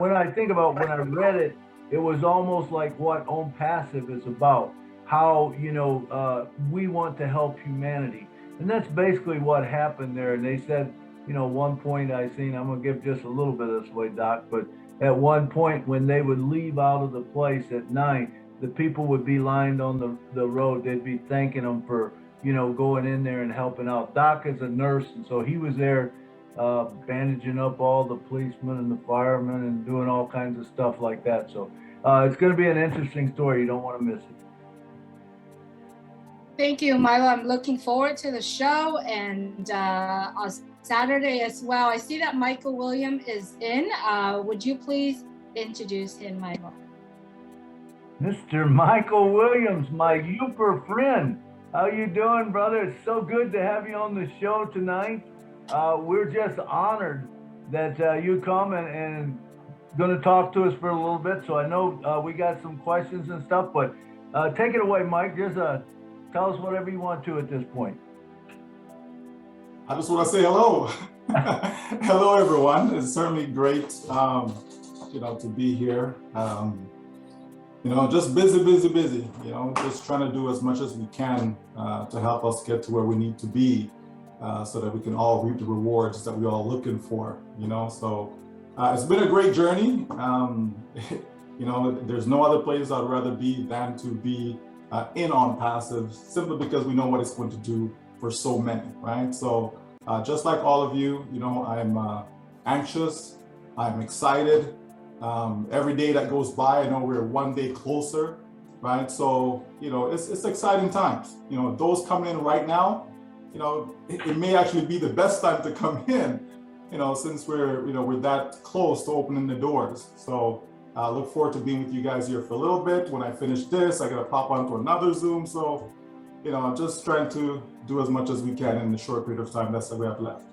when I think about when I read it, it was almost like what Onpassive is about. How we want to help humanity, and that's basically what happened there. And they said, one point I seen. I'm gonna give just a little bit of this way, Doc. But at one point, when they would leave out of the place at night, the people would be lined on the road. They'd be thanking them for going in there and helping out. Doc is a nurse, and so he was there bandaging up all the policemen and the firemen and doing all kinds of stuff like that. So it's going to be an interesting story. You don't want to miss it. Thank you, Milo. I'm looking forward to the show and on Saturday as well. I see that Michael William is in. Would you please introduce him, Milo? Mr. Michael Williams, my Uper friend. How you doing, brother? It's so good to have you on the show tonight. We're just honored that you come and going to talk to us for a little bit. So I know we got some questions and stuff, but take it away, Mike. Just tell us whatever you want to at this point. I just want to say hello. Hello, everyone. It's certainly great, to be here. Just busy, just trying to do as much as we can to help us get to where we need to be so that we can all reap the rewards that we're all looking for, So it's been a great journey. There's no other place I'd rather be than to be in Onpassive, simply because we know what it's going to do for so many, right? So just like all of you, I'm anxious, I'm excited. Every day that goes by, I know we're one day closer, right? So, it's exciting times. Those coming in right now, it may actually be the best time to come in, since we're that close to opening the doors. So I look forward to being with you guys here for a little bit. When I finish this, I got to pop onto another Zoom. So, I'm just trying to do as much as we can in the short period of time that we have left.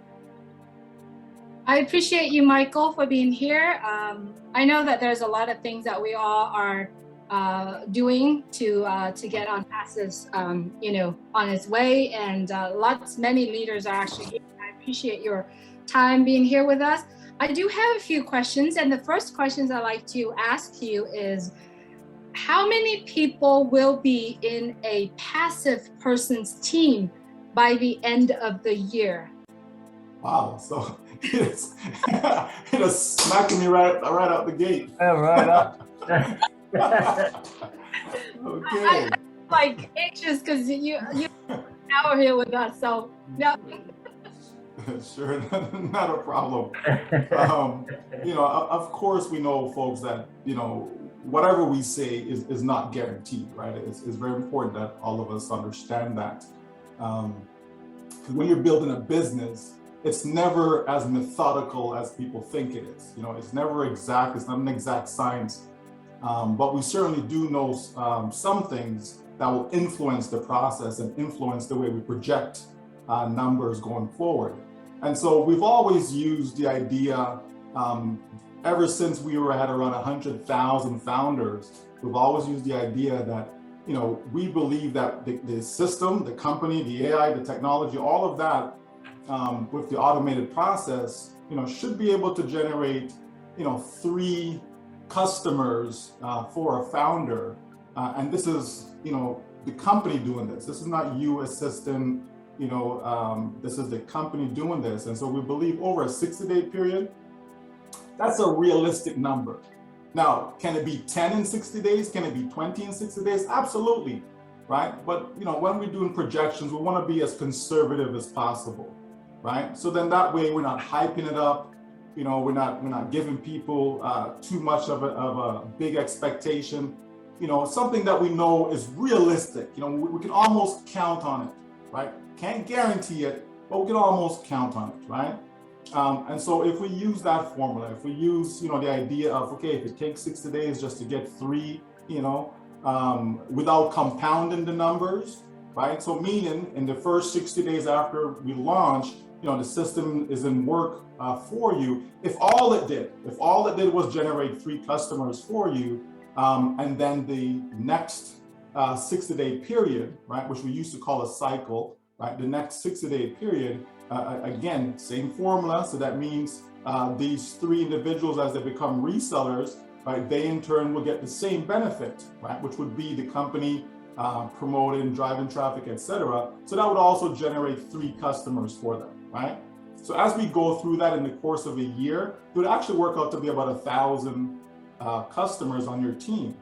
I appreciate you, Michael, for being here. I know that there's a lot of things that we all are doing to get Onpassive, on its way, and many leaders are actually here. I appreciate your time being here with us. I do have a few questions, and the first questions I'd like to ask you is, how many people will be in a passive person's team by the end of the year? Wow, so it's smacking me right out the gate. Yeah, right up. Okay. I'm anxious because you are here with us, so no. Sure, not a problem. Of course, we know, folks, that whatever we say is not guaranteed, right? It's very important that all of us understand that. When you're building a business, it's never as methodical as people think it is. It's never exact. It's not an exact science. But we certainly do know some things that will influence the process and influence the way we project numbers going forward. And so we've always used the idea, ever since we were at around 100,000 founders, we've always used the idea that, we believe that the system, the company, the AI, the technology, all of that, with the automated process, should be able to generate, 3 customers for a founder. And this is, the company doing this. This is not you assisting, this is the company doing this. And so we believe over a 60-day period, that's a realistic number. Now, can it be 10 in 60 days? Can it be 20 in 60 days? Absolutely, right? But, when we're doing projections, we want to be as conservative as possible, right? So then that way we're not hyping it up. We're not giving people too much of a big expectation. Something that we know is realistic. We can almost count on it, right? Can't guarantee it, but we can almost count on it, right? And so if we use that formula, if we use, the idea of, okay, if it takes 60 days just to get 3, without compounding the numbers, right? So meaning in the first 60 days after we launch, the system is in work for you. If all it did was generate 3 customers for you, and then the next 60-day period, right, which we used to call a cycle, right? The next 60-day period, again, same formula. So that means, these three individuals, as they become resellers, right, they in turn will get the same benefit, right, which would be the company promoting, driving traffic, etc. So that would also generate 3 customers for them, right? So as we go through that in the course of a year, it would actually work out to be about 1,000 customers on your team.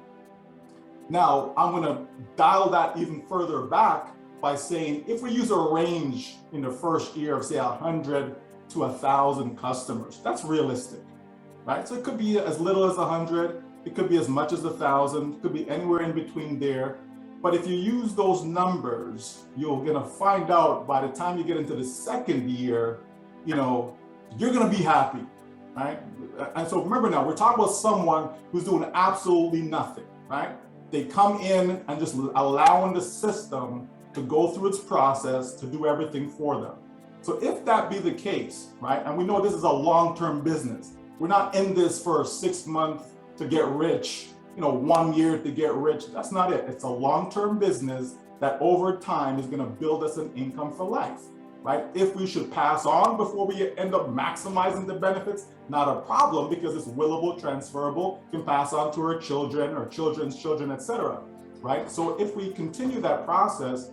Now, I'm going to dial that even further back by saying, if we use a range in the first year of say 100 to 1,000 customers, that's realistic, right? So it could be as little as 100, it could be as much as 1,000, it could be anywhere in between there. But if you use those numbers, you're going to find out by the time you get into the second year, you know, you're going to be happy, right? And so remember now, we're talking about someone who's doing absolutely nothing, right? They come in and just allowing the system to go through its process to do everything for them. So if that be the case, right, and we know this is a long-term business, we're not in this for 6 months to get rich, you know, 1 year to get rich. That's not it. It's a long-term business that over time is going to build us an income for life, right? If we should pass on before we end up maximizing the benefits, not a problem, because it's willable, transferable, can pass on to our children or children's children, etc. Right? So if we continue that process,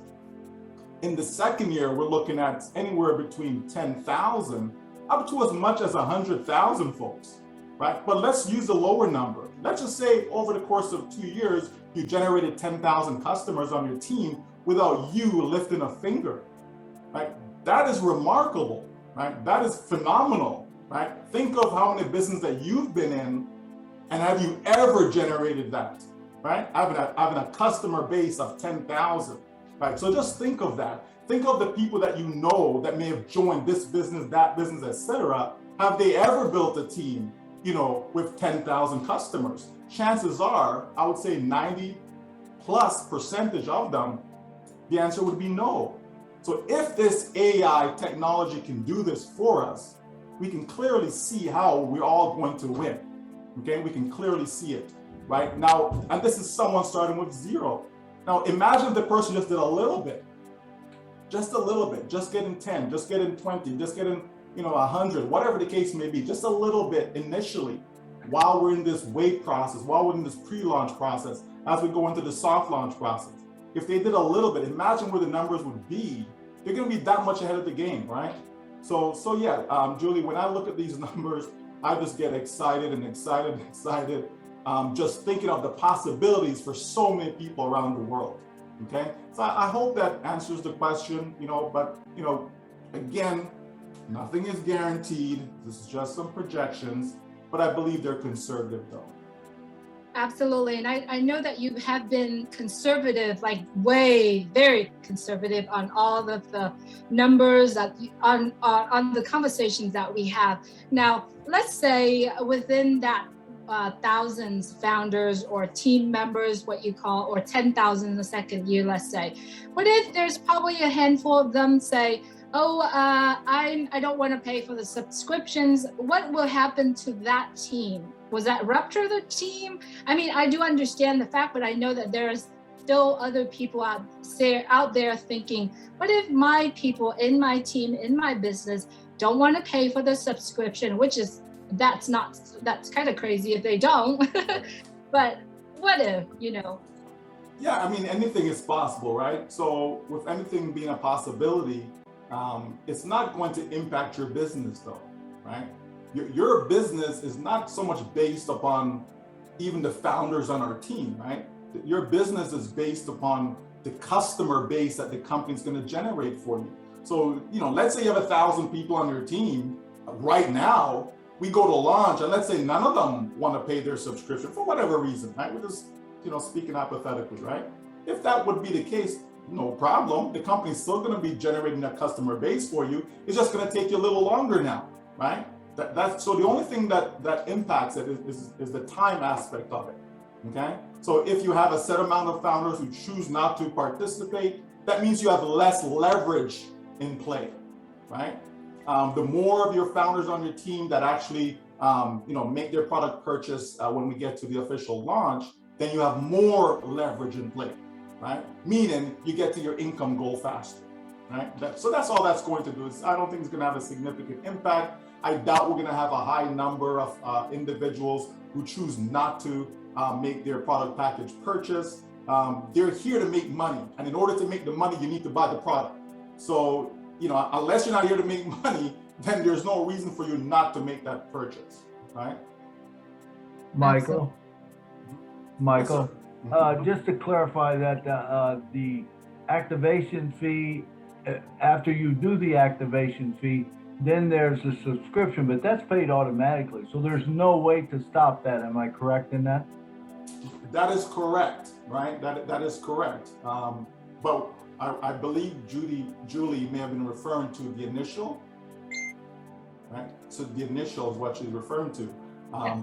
in the second year, we're looking at anywhere between 10,000 up to as much as 100,000 folks, right? But let's use a lower number. Let's just say over the course of 2 years, you generated 10,000 customers on your team without you lifting a finger, right? That is remarkable, right? That is phenomenal, right? Think of how many businesses that you've been in, and have you ever generated that, right? Having a customer base of 10,000, right? So just think of that. Think of the people that you know that may have joined this business, that business, etc. Have they ever built a team, you know, with 10,000 customers? Chances are, I would say 90+% of them, the answer would be no. So if this AI technology can do this for us, we can clearly see how we're all going to win. Okay, we can clearly see it right now. And this is someone starting with 0. Now imagine if the person just did a little bit, just getting 10, just getting 20, just getting, you know, 100, whatever the case may be, just a little bit initially, while we're in this wait process, while we're in this pre-launch process, as we go into the soft launch process. If they did a little bit, imagine where the numbers would be. They're going to be that much ahead of the game, right? So yeah, Julie, when I look at these numbers, I just get excited, just thinking of the possibilities for so many people around the world. Okay, so I hope that answers the question. You know, but you know, again, nothing is guaranteed. This is just some projections, but I believe they're conservative, though. Absolutely. And I know that you have been conservative, like very conservative on all of the numbers that on the conversations that we have. Now, let's say within that thousands founders or team members, what you call, or 10,000 in the second year, let's say, what if there's probably a handful of them say, oh, I don't want to pay for the subscriptions. What will happen to that team? Was that rupture the team? I mean, I do understand the fact, but I know that there's still other people out there thinking, what if my people in my team, in my business, don't want to pay for the subscription, that's kind of crazy if they don't, but what if, you know? Yeah, I mean, anything is possible, right? So with anything being a possibility, it's not going to impact your business though, right? Your business is not so much based upon even the founders on our team, right? Your business is based upon the customer base that the company's going to generate for you. So, you know, let's say you have 1,000 people on your team right now, we go to launch and let's say none of them want to pay their subscription for whatever reason, right? We're just, you know, speaking hypothetically, right? If that would be the case, no problem. The company's still going to be generating that customer base for you. It's just going to take you a little longer now, right? So the only thing that impacts it is the time aspect of it, okay? So if you have a set amount of founders who choose not to participate, that means you have less leverage in play, right? The more of your founders on your team that actually, you know, make their product purchase when we get to the official launch, then you have more leverage in play, right? Meaning you get to your income goal faster, right? So that's all that's going to do. I don't think it's going to have a significant impact. I doubt we're going to have a high number of individuals who choose not to make their product package purchase. They're here to make money, and in order to make the money, you need to buy the product. So, unless you're not here to make money, then there's no reason for you not to make that purchase, right? Michael, Yes, sir. just to clarify that the activation fee, after you do the activation fee, then there's a subscription, but that's paid automatically. So there's no way to stop that. Am I correct in that? That is correct, right? That is correct. But I believe Julie may have been referring to the initial, right? So the initial is what she's referring to.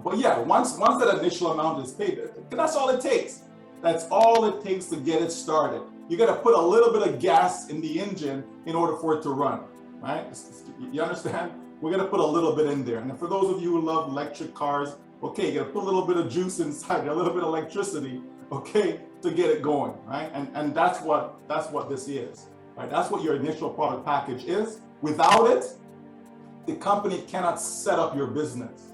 But yeah, once that initial amount is paid, that's all it takes. That's all it takes to get it started. You got to put a little bit of gas in the engine in order for it to run, right? You understand? We're going to put a little bit in there. And for those of you who love electric cars, okay, you got to put a little bit of juice inside, a little bit of electricity, okay, to get it going, right? And that's what this is, right? That's what your initial product package is. Without it, the company cannot set up your business.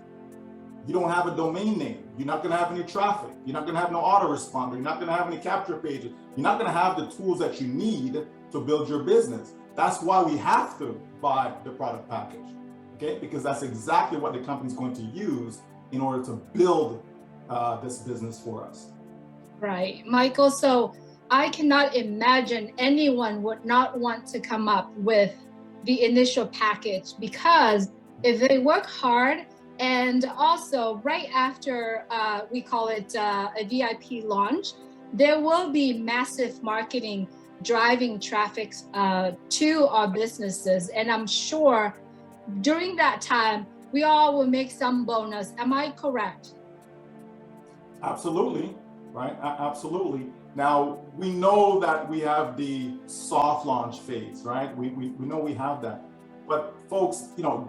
You don't have a domain name. You're not going to have any traffic. You're not going to have no autoresponder. You're not going to have any capture pages. You're not going to have the tools that you need to build your business. That's why we have to buy the product package, okay? Because that's exactly what the company's going to use in order to build this business for us. Right, Michael. So I cannot imagine anyone would not want to come up with the initial package, because if they work hard, and also right after we call it a VIP launch, there will be massive marketing driving traffic to our businesses. And I'm sure during that time, we all will make some bonus. Am I correct? Absolutely, right? Absolutely. Now, we know that we have the soft launch phase, right? We know we have that. But folks,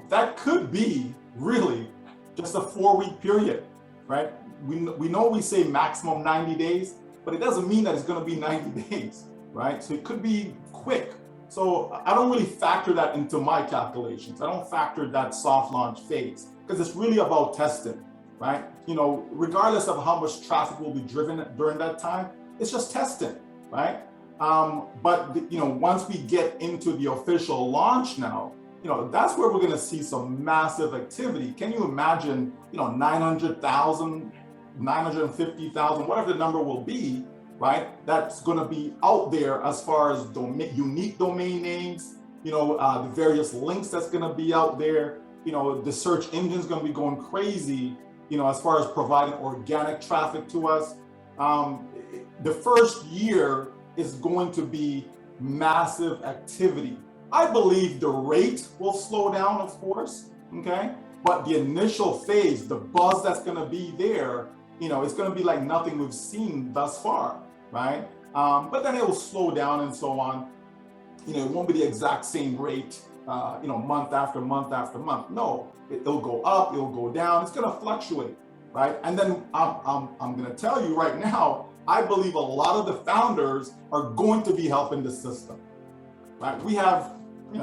that could be really just a 4-week period, right? We know we say maximum 90 days, but it doesn't mean that it's going to be 90 days, right? So it could be quick. So I don't really factor that into my calculations. I don't factor that soft launch phase because it's really about testing, right? Regardless of how much traffic will be driven during that time, it's just testing, right? But once we get into the official launch now, that's where we're going to see some massive activity. Can you imagine, 900,000, 950,000, whatever the number will be, right? That's going to be out there as far as unique domain names, the various links that's going to be out there. The search engine's going to be going crazy, as far as providing organic traffic to us. The first year is going to be massive activity. I believe the rate will slow down, of course, okay? But the initial phase, the buzz that's gonna be there, it's gonna be like nothing we've seen thus far, right? But then it will slow down and so on. It won't be the exact same rate, month after month after month. No, it'll go up, it'll go down, it's gonna fluctuate, right? And then I'm gonna tell you right now, I believe a lot of the founders are going to be helping the system, right? We have,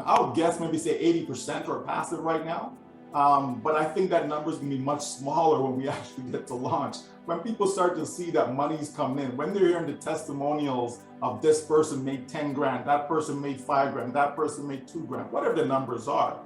I would guess maybe say 80% are passive right now. But I think that number is going to be much smaller when we actually get to launch. When people start to see that money's coming in, when they're hearing the testimonials of this person made 10 grand, that person made 5 grand, that person made 2 grand, whatever the numbers are.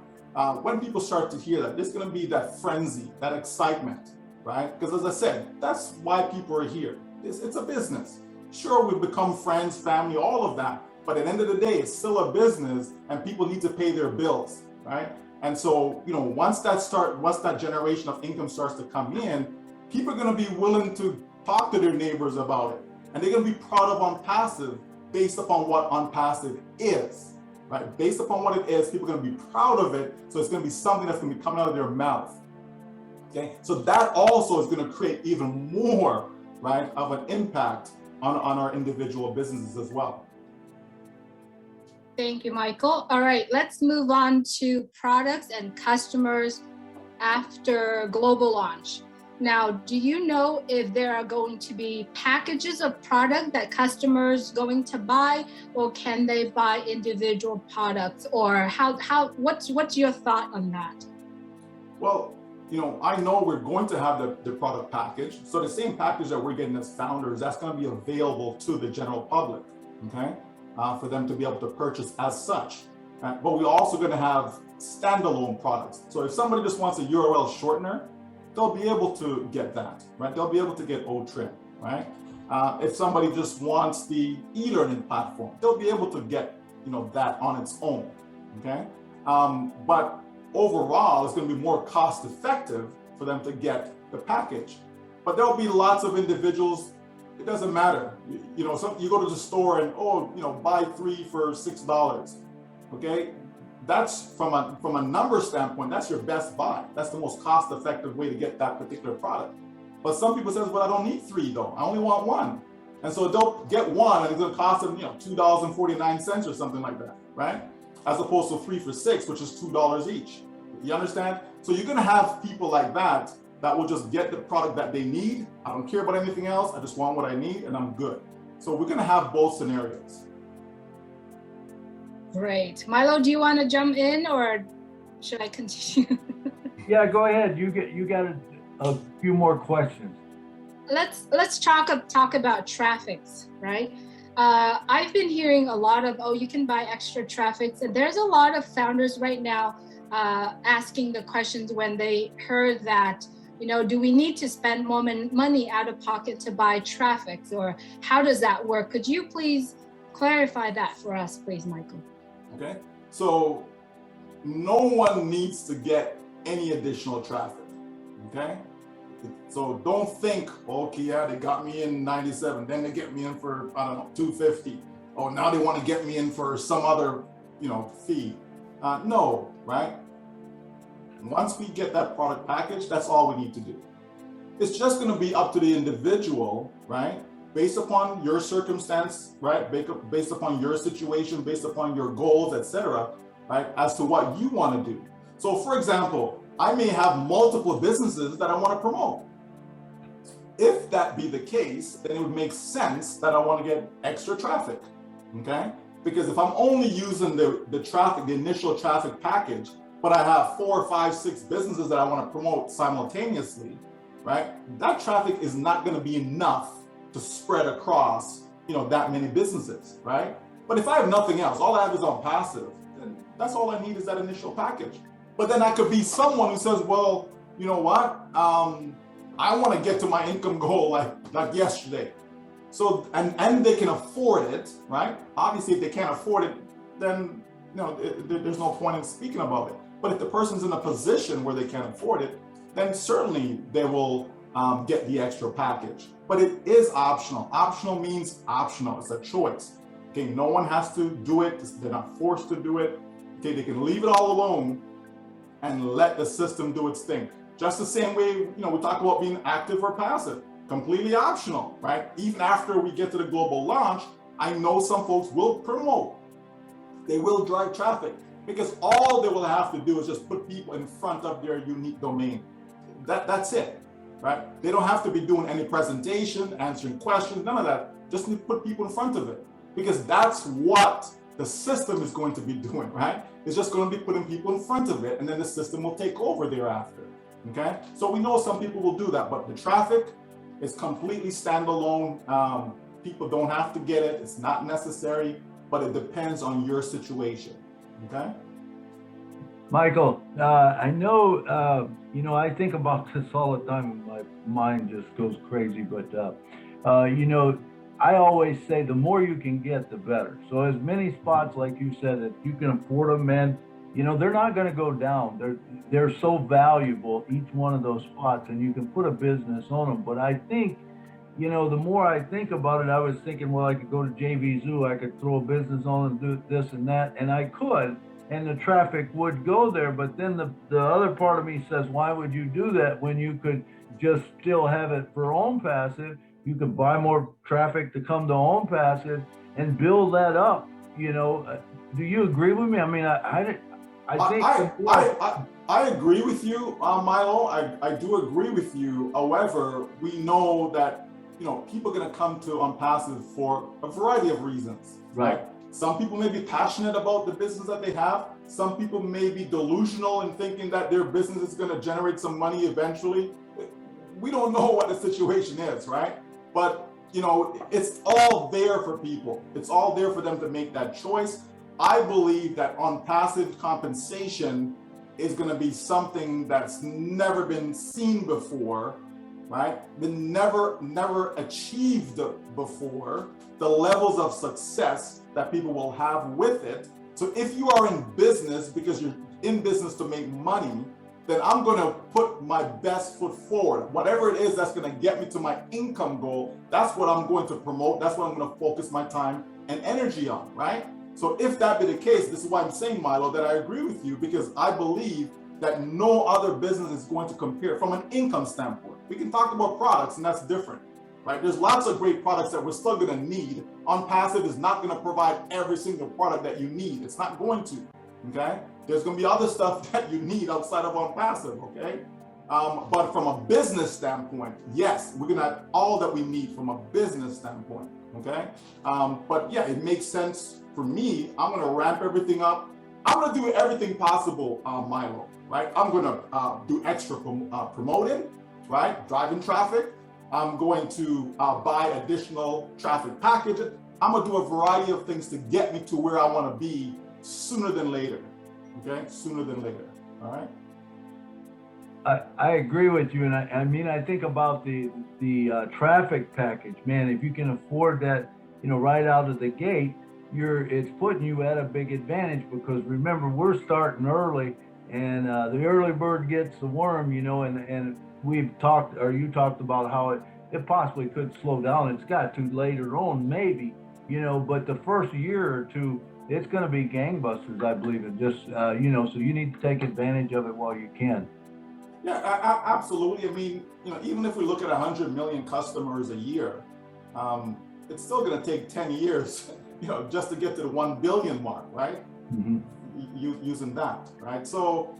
When people start to hear that, there's going to be that frenzy, that excitement, right? Because as I said, that's why people are here. It's a business. Sure, we've become friends, family, all of that. But at the end of the day, it's still a business and people need to pay their bills, right? And so, once that generation of income starts to come in, people are going to be willing to talk to their neighbors about it. And they're going to be proud of Onpassive based upon what Onpassive is, right? Based upon what it is, people are going to be proud of it. So it's going to be something that's going to be coming out of their mouth, okay? So that also is going to create even more, right, of an impact on our individual businesses as well. Thank you, Michael. All right, let's move on to products and customers after global launch. Now, do you know if there are going to be packages of product that customers going to buy, or can they buy individual products, or what's your thought on that? Well, I know we're going to have the product package. So the same package that we're getting as founders, that's going to be available to the general public, okay? For them to be able to purchase as such. But we're also going to have standalone products. So if somebody just wants a URL shortener, they'll be able to get that, right? They'll be able to get OTrip, right? If somebody just wants the e-learning platform, they'll be able to get, that on its own, okay? But overall, it's going to be more cost effective for them to get the package. But there'll be lots of individuals, it doesn't matter. You go to the store and, buy 3 for $6, okay? That's from a number standpoint, that's your best buy. That's the most cost effective way to get that particular product. But some people says, well, I don't need 3 though. I only want 1. And so they'll get 1 and it's going to cost them, $2.49 or something like that, right? As opposed to 3 for $6, which is $2 each. You understand? So you're going to have people like that will just get the product that they need. I don't care about anything else. I just want what I need and I'm good. So we're going to have both scenarios. Great. Milo, do you want to jump in or should I continue? Yeah, go ahead. You got a few more questions. Let's talk about traffics, right? I've been hearing a lot of, you can buy extra traffics. And there's a lot of founders right now asking the questions when they heard that, do we need to spend more money out of pocket to buy traffic, or how does that work? Could you please clarify that for us, please, Michael? Okay, so no one needs to get any additional traffic, okay? So don't think, okay, yeah, they got me in 97, then they get me in for, I don't know, 250. Oh, now they want to get me in for some other, fee. No, right? Once we get that product package, that's all we need to do. It's just going to be up to the individual, right? Based upon your circumstance, right? Based upon your situation, based upon your goals, etc., right? As to what you want to do. So for example, I may have multiple businesses that I want to promote. If that be the case, then it would make sense that I want to get extra traffic, okay? Because if I'm only using the traffic, the initial traffic package, but I have 4, 5, 6 businesses that I want to promote simultaneously, right? That traffic is not going to be enough to spread across, that many businesses, right? But if I have nothing else, all I have is Onpassive, then that's all I need is that initial package. But then I could be someone who says, well, you know what? I want to get to my income goal like yesterday. So, and they can afford it, right? Obviously, if they can't afford it, then, there's no point in speaking about it. But if the person's in a position where they can't afford it, then certainly they will get the extra package. But it is optional. Optional means optional. It's a choice. Okay, no one has to do it. They're not forced to do it. Okay, they can leave it all alone and let the system do its thing. Just the same way, we talk about being active or passive, completely optional, right? Even after we get to the global launch, I know some folks will promote. They will drive traffic because all they will have to do is just put people in front of their unique domain. That's it, right? They don't have to be doing any presentation, answering questions, none of that. Just need to put people in front of it because that's what the system is going to be doing, right? It's just going to be putting people in front of it and then the system will take over thereafter, okay? So we know some people will do that, but the traffic is completely standalone. People don't have to get it. It's not necessary, but it depends on your situation, okay? Michael, I know, I think about this all the time and my mind just goes crazy, but, I always say the more you can get, the better. So as many spots, like you said, that you can afford them in, they're not going to go down. They're so valuable, each one of those spots, and you can put a business on them. But I think, the more I think about it, I was thinking, well, I could go to JV Zoo, I could throw a business on and do this and that, and I could, and the traffic would go there. But then the other part of me says, why would you do that when you could just still have it for Onpassive? You could buy more traffic to come to Onpassive and build that up. Do you agree with me? I mean, I think I agree with you, Milo. I do agree with you. However, we know that people are going to come to Onpassive for a variety of reasons, right? Some people may be passionate about the business that they have. Some people may be delusional in thinking that their business is going to generate some money eventually. We don't know what the situation is, right? But it's all there for people. It's all there for them to make that choice. I believe that Onpassive compensation is going to be something that's never been seen before, right? Been never achieved before. The levels of success that people will have with it. So if you are in business because you're in business to make money, then I'm going to put my best foot forward. Whatever it is that's going to get me to my income goal, that's what I'm going to promote. That's what I'm going to focus my time and energy on, right? So if that be the case, this is why I'm saying, Milo, that I agree with you, because I believe that no other business is going to compare from an income standpoint. We can talk about products, and that's different, right? There's lots of great products that we're still going to need. Onpassive is not going to provide every single product that you need. It's not going to, okay? There's going to be other stuff that you need outside of Onpassive, okay? But from a business standpoint, yes, we're going to have all that we need from a business standpoint, okay? But yeah, it makes sense for me. I'm going to ramp everything up. I'm going to do everything possible, Milo, right? I'm going to do extra promoting, right? Driving traffic. I'm going to buy additional traffic packages. I'm going to do a variety of things to get me to where I want to be sooner than later. Okay, sooner than later. All right. I agree with you, and I mean, I think about the traffic package, man. If you can afford that, right out of the gate, it's putting you at a big advantage, because remember, we're starting early, and the early bird gets the worm, and we've talked, or you talked about how it possibly could slow down. It's got to later on, maybe, but the first year or two, it's going to be gangbusters, I believe. It just, so you need to take advantage of it while you can. Yeah, absolutely. I mean, even if we look at 100 million customers a year, it's still going to take 10 years, just to get to the 1 billion mark, right? Mm-hmm. Using that, right? So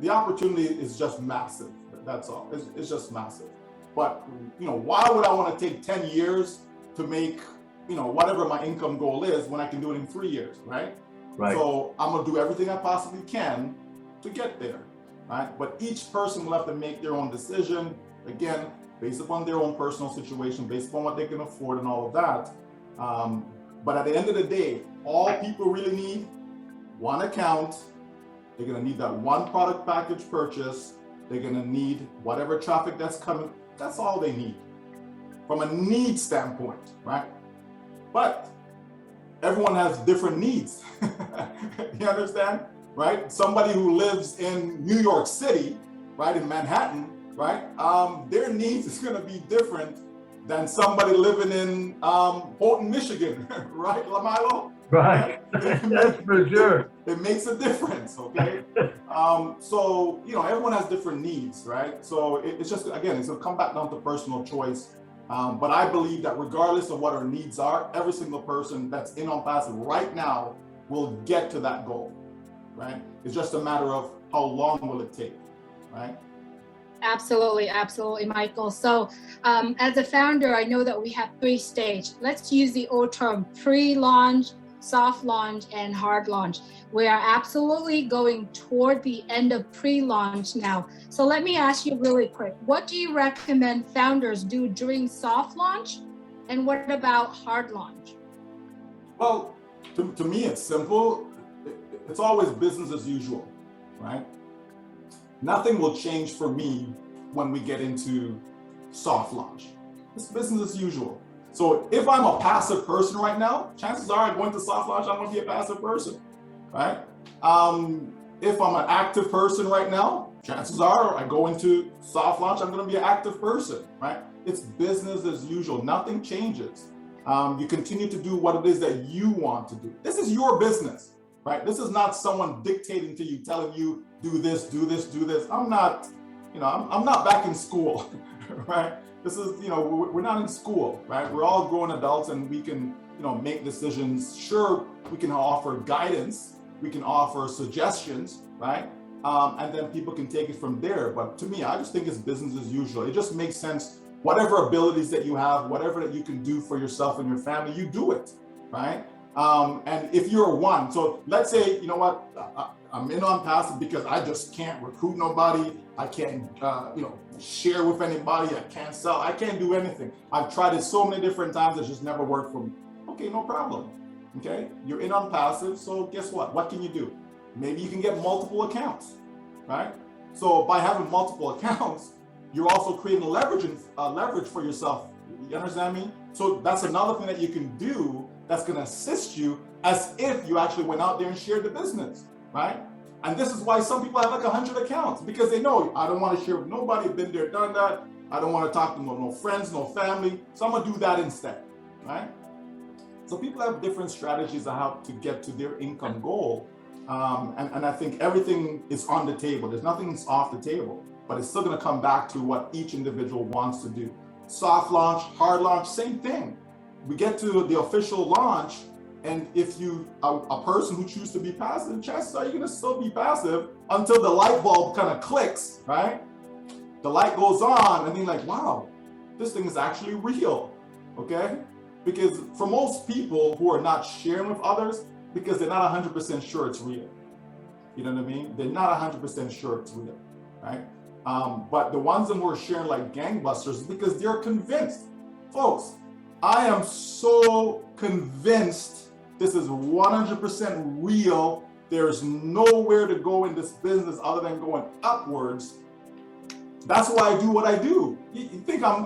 the opportunity is just massive. That's all. It's just massive. But, why would I want to take 10 years to make whatever my income goal is when I can do it in 3 years, right? Right. So I'm gonna do everything I possibly can to get there, right? But each person will have to make their own decision, again, based upon their own personal situation, based upon what they can afford and all of that. But at the end of the day, all people really need one account. They're gonna need that one product package purchase. They're gonna need whatever traffic that's coming. That's all they need from a need standpoint, right? But everyone has different needs. You understand, right? Somebody who lives in New York City, right, in Manhattan, right, their needs is going to be different than somebody living in Houghton, Michigan, right, Milo? Right, that's for sure. It makes a difference, okay? So, everyone has different needs, right? So it's just, again, it's going to come back down to personal choice. But I believe that regardless of what our needs are, every single person that's in Onpassive right now will get to that goal, right? It's just a matter of how long will it take, right? Absolutely, absolutely, Michael. So as a founder, I know that we have 3 stages. Let's use the old term, pre-launch, soft launch, and hard launch. We are absolutely going toward the end of pre-launch now. So let me ask you really quick, what do you recommend founders do during soft launch? And what about hard launch? Well, to me, it's simple. It's always business as usual, right? Nothing will change for me when we get into soft launch. It's business as usual. So if I'm a passive person right now, chances are I go into soft launch, I'm going to be a passive person, right? If I'm an active person right now, chances are I go into soft launch, I'm going to be an active person, right? It's business as usual. Nothing changes. You continue to do what it is that you want to do. This is your business, right? This is not someone dictating to you, telling you, do this, do this, do this. I'm not back in school, right? This is, we're not in school, right? We're all grown adults and we can, make decisions. Sure, we can offer guidance, we can offer suggestions, right? And then people can take it from there. But to me, I just think it's business as usual. It just makes sense. Whatever abilities that you have, whatever that you can do for yourself and your family, you do it, right? And if you're one, so let's say, you know what, I'm in Onpassive because I just can't recruit nobody. I can't, share with anybody. I can't sell. I can't do anything. I've tried it so many different times. It's just never worked for me. Okay, no problem. Okay, you're in Onpassive. So guess what? What can you do? Maybe you can get multiple accounts, right? So by having multiple accounts, you're also creating leverage for yourself. You understand me? So that's another thing that you can do that's going to assist you as if you actually went out there and shared the business, right? And this is why some people have like 100 accounts, because they know I don't want to share with nobody, been there, done that. I don't want to talk to no friends, no family. So I'm going to do that instead, right? So people have different strategies on how to get to their income goal. And I think everything is on the table. There's nothing that's off the table, but it's still going to come back to what each individual wants to do. Soft launch, hard launch, same thing. We get to the official launch, and if you a person who chooses to be passive, chances are you're going to still be passive until the light bulb kind of clicks, right? The light goes on, and you're like, wow, this thing is actually real, okay? Because for most people who are not sharing with others, because they're not 100% sure it's real. You know what I mean? They're not 100% sure it's real, right? But the ones that were sharing like gangbusters, because they're convinced. Folks, I am so convinced this is 100% real. There's nowhere to go in this business other than going upwards. That's why I do what I do. You think I'm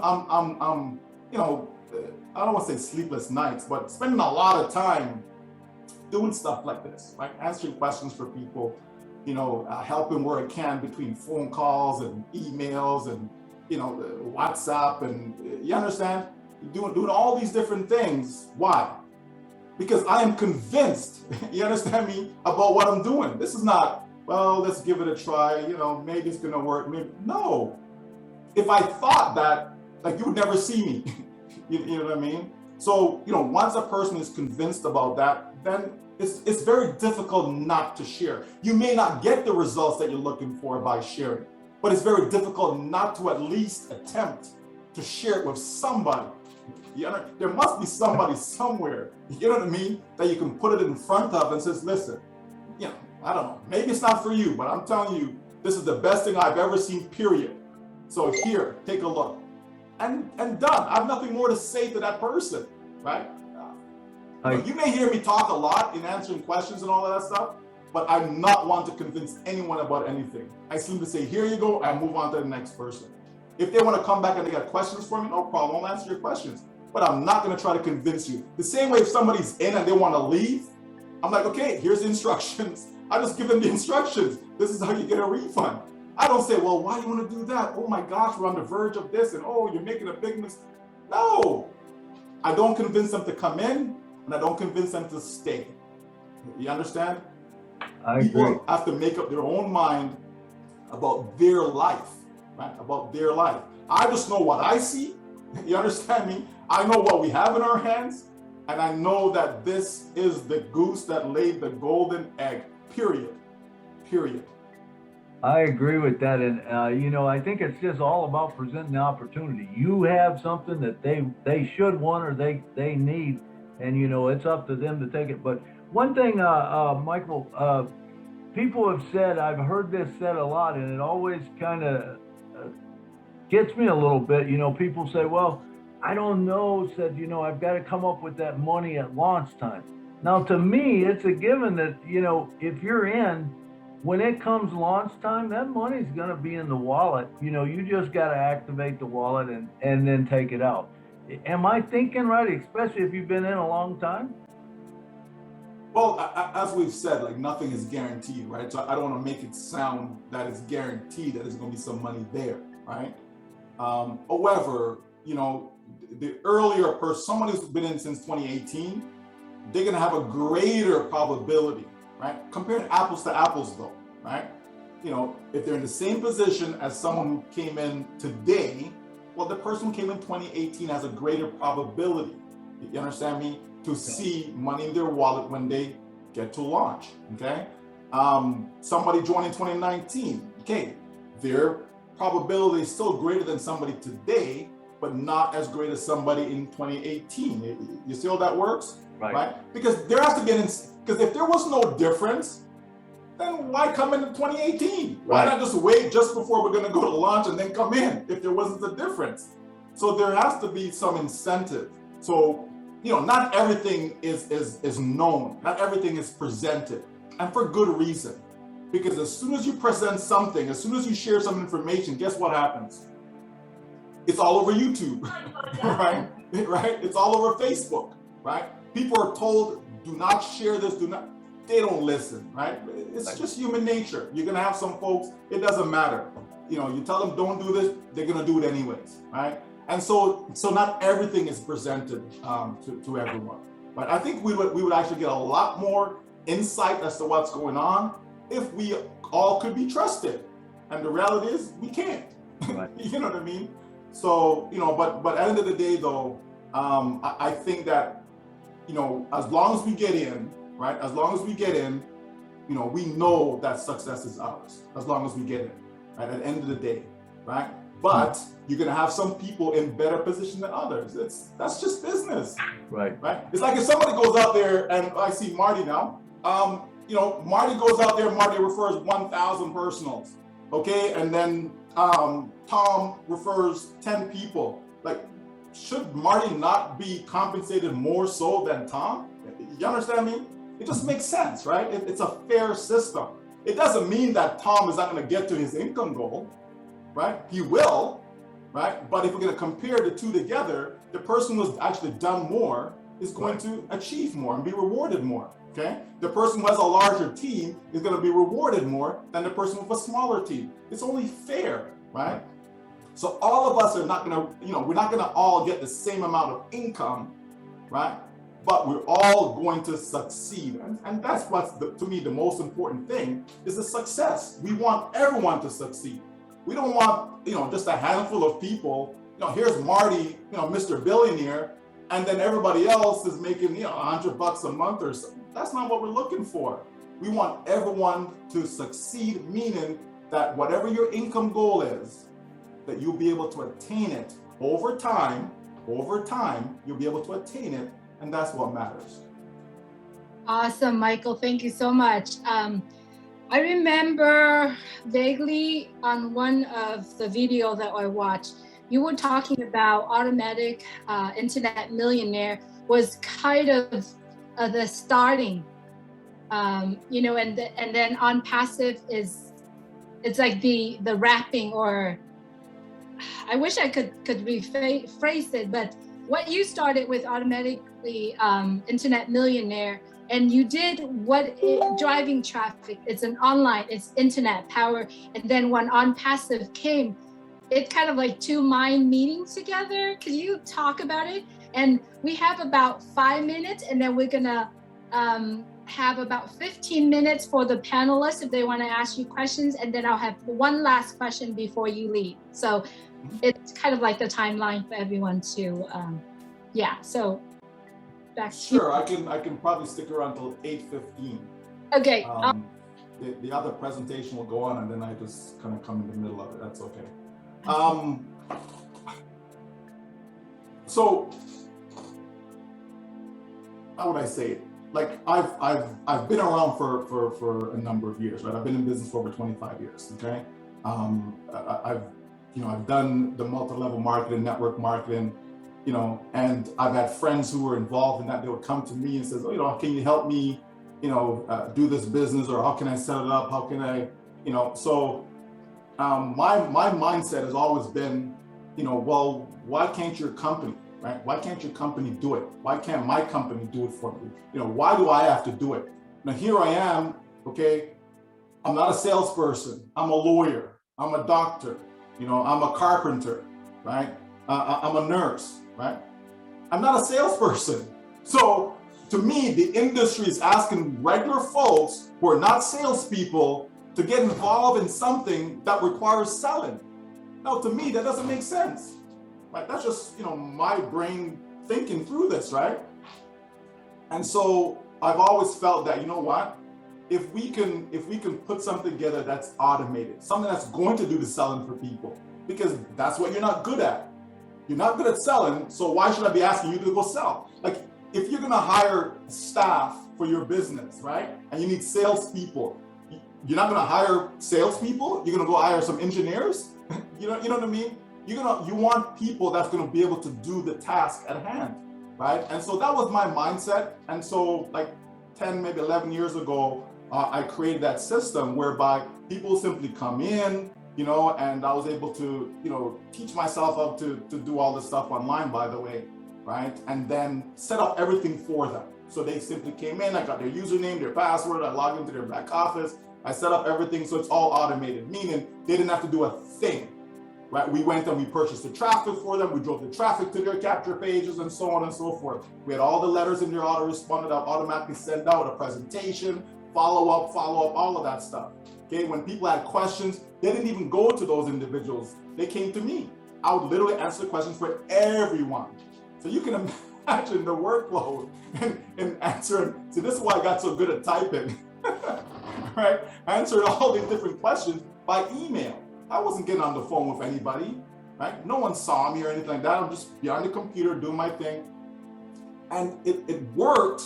I don't want to say sleepless nights, but spending a lot of time doing stuff like this, right? Answering questions for people, helping where I can between phone calls and emails and, WhatsApp, and you understand? Doing all these different things. Why? Because I am convinced, you understand me, about what I'm doing. This is not, well, let's give it a try, maybe it's gonna work. Maybe. No. If I thought that, like, you would never see me. You know what I mean? So, once a person is convinced about that, then it's very difficult not to share. You may not get the results that you're looking for by sharing, but it's very difficult not to at least attempt to share it with somebody. There must be somebody somewhere, you know what I mean, that you can put it in front of and says, listen, I don't know, maybe it's not for you, but I'm telling you, this is the best thing I've ever seen, period. So here, take a look. And done. I have nothing more to say to that person, right? You may hear me talk a lot in answering questions and all of that stuff, but I'm not one to convince anyone about anything. I simply say, here you go, and move on to the next person. If they want to come back and they got questions for me, no problem, I'll answer your questions. But I'm not going to try to convince you. The same way if somebody's in and they want to leave, I'm like, okay, here's the instructions. I just give them the instructions. This is how you get a refund. I don't say, well, why do you want to do that? Oh my gosh, we're on the verge of this, and oh, you're making a big mistake. No, I don't convince them to come in, and I don't convince them to stay. You understand? People have to make up their own mind about their life, right? About their life. I just know what I see. You understand me? I know what we have in our hands, and I know that this is the goose that laid the golden egg, period. I agree with that. And, I think it's just all about presenting the opportunity. You have something that they should want or they need, and, it's up to them to take it. But one thing, Michael, people have said, I've heard this said a lot, and it always kind of gets me a little bit. People say, well, I don't know, said, I've got to come up with that money at launch time. Now, to me, it's a given that, if you're in, when it comes launch time, that money's going to be in the wallet. You just got to activate the wallet and then take it out. Am I thinking right, especially if you've been in a long time? Well, as we've said, like, nothing is guaranteed, right? So I don't want to make it sound that it's guaranteed that there's going to be some money there, right? However, the earlier person, someone who's been in since 2018, they're going to have a greater probability, right? Comparing apples to apples though, right? If they're in the same position as someone who came in today, well, the person who came in 2018 has a greater probability, you understand me, to see money in their wallet when they get to launch, okay? Somebody joined in 2019, okay, their probability is still greater than somebody today, but not as great as somebody in 2018. You see how that works? Right. Because there has to be because if there was no difference, then why come in 2018? Why not just wait just before we're going to go to launch and then come in if there wasn't a difference? So there has to be some incentive. So, not everything is known, not everything is presented, and for good reason. Because as soon as you present something, as soon as you share some information, guess what happens? It's all over YouTube, right? It's all over Facebook, right? People are told, do not share this, they don't listen, right? It's just human nature. You're gonna have some folks, it doesn't matter. You tell them don't do this, they're gonna do it anyways, right? And so not everything is presented to everyone. But I think we would actually get a lot more insight as to what's going on if we all could be trusted. And the reality is we can't. Right. You know what I mean? So, but at the end of the day though, I think that, as long as we get in, right? As long as we get in, we know that success is ours, as long as we get in, right? At the end of the day, right? But you're gonna have some people in better position than others. That's just business, right? It's like if somebody goes out there, and I see Marty now, Marty goes out there, Marty refers 1,000 personals, okay? And then Tom refers 10 people. Like, should Marty not be compensated more so than Tom? You understand me? It just makes sense, right? It's a fair system. It doesn't mean that Tom is not going to get to his income goal, right? He will, right? But if we're going to compare the two together, the person who's actually done more is going to achieve more and be rewarded more, okay? The person who has a larger team is going to be rewarded more than the person with a smaller team. It's only fair, right? So all of us are not going to, we're not going to all get the same amount of income, right? But we're all going to succeed. And that's what's, to me, the most important thing is the success. We want everyone to succeed. We don't want, just a handful of people, here's Marty, Mr. Billionaire, and then everybody else is making, $100 a month or something. That's not what we're looking for. We want everyone to succeed, meaning that whatever your income goal is, that you'll be able to attain it over time, you'll be able to attain it. And that's what matters. Awesome, Michael. Thank you so much. I remember vaguely on one of the video that I watched, you were talking about automatic internet millionaire was kind of the starting, and then Onpassive it's like the wrapping, or I wish I could rephrase it, but what you started with automatically internet millionaire, and you did driving traffic. It's an online, it's internet power. And then when Onpassive came, it kind of like two mind meeting together. Could you talk about it? And we have about 5 minutes, and then we're gonna have about 15 minutes for the panelists if they want to ask you questions, and then I'll have one last question before you leave. So it's kind of like the timeline for everyone to, so back to you. Sure, I can probably stick around till 8:15. Okay. The other presentation will go on, and then I just kind of come in the middle of it. That's okay. So how would I say it? Like I've been around for a number of years, right? I've been in business for over 25 years. Okay, I've done the multi-level marketing, network marketing, and I've had friends who were involved in that. They would come to me and says, can you help me, do this business, or how can I set it up? How can I, so my mindset has always been, well, why can't your company, right? Why can't your company do it? Why can't my company do it for me? Why do I have to do it? Now here I am, okay, I'm not a salesperson. I'm a lawyer. I'm a doctor. I'm a carpenter, right? I'm a nurse, right? I'm not a salesperson. So to me, the industry is asking regular folks who are not salespeople to get involved in something that requires selling. Now, to me, that doesn't make sense. Right? That's just, my brain thinking through this, right? And so I've always felt that, if we can put something together that's automated, something that's going to do the selling for people, because that's what you're not good at. You're not good at selling, so why should I be asking you to go sell? Like, if you're gonna hire staff for your business, right? And you need salespeople, you're not gonna hire salespeople. You're gonna go hire some engineers. You know what I mean? You want people that's gonna be able to do the task at hand, right? And so that was my mindset. And so, like 10, maybe 11 years ago, I created that system whereby people simply come in, and I was able to, teach myself up to do all this stuff online, by the way, right? And then set up everything for them. So they simply came in, I got their username, their password, I logged into their back office, I set up everything so it's all automated, meaning they didn't have to do a thing, right? We went and we purchased the traffic for them, we drove the traffic to their capture pages and so on and so forth. We had all the letters in their autoresponder that automatically send out a presentation, follow up, all of that stuff. Okay, when people had questions, they didn't even go to those individuals. They came to me. I would literally answer questions for everyone. So you can imagine the workload and answering. So this is why I got so good at typing, right? I answered all these different questions by email. I wasn't getting on the phone with anybody, right? No one saw me or anything like that. I'm just behind the computer doing my thing. And it worked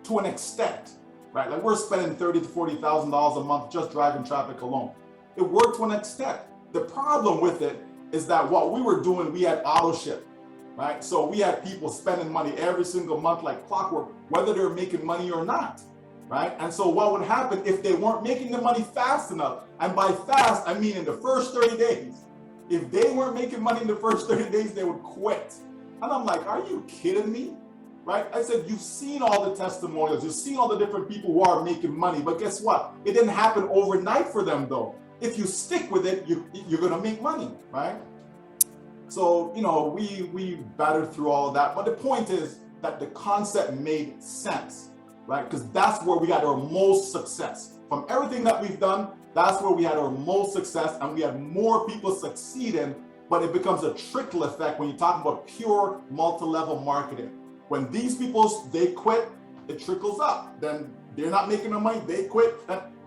to an extent, right? Like, we're spending $30,000 to $40,000 a month just driving traffic alone. It worked to an extent. The problem with it is that what we were doing, we had auto ship, right? So we had people spending money every single month like clockwork, whether they're making money or not, right? And so what would happen if they weren't making the money fast enough? And by fast, I mean in the first 30 days. If they weren't making money in the first 30 days, they would quit. And I'm like, are you kidding me? Right? I said, you've seen all the testimonials, you've seen all the different people who are making money, but guess what? It didn't happen overnight for them though. If you stick with it, you're gonna make money, right? So, we battered through all of that, but the point is that the concept made sense, right? Because that's where we had our most success. From everything that we've done, that's where we had our most success, and we had more people succeeding, but it becomes a trickle effect when you talk about pure multi-level marketing. When these people, they quit, it trickles up. Then they're not making no money, they quit.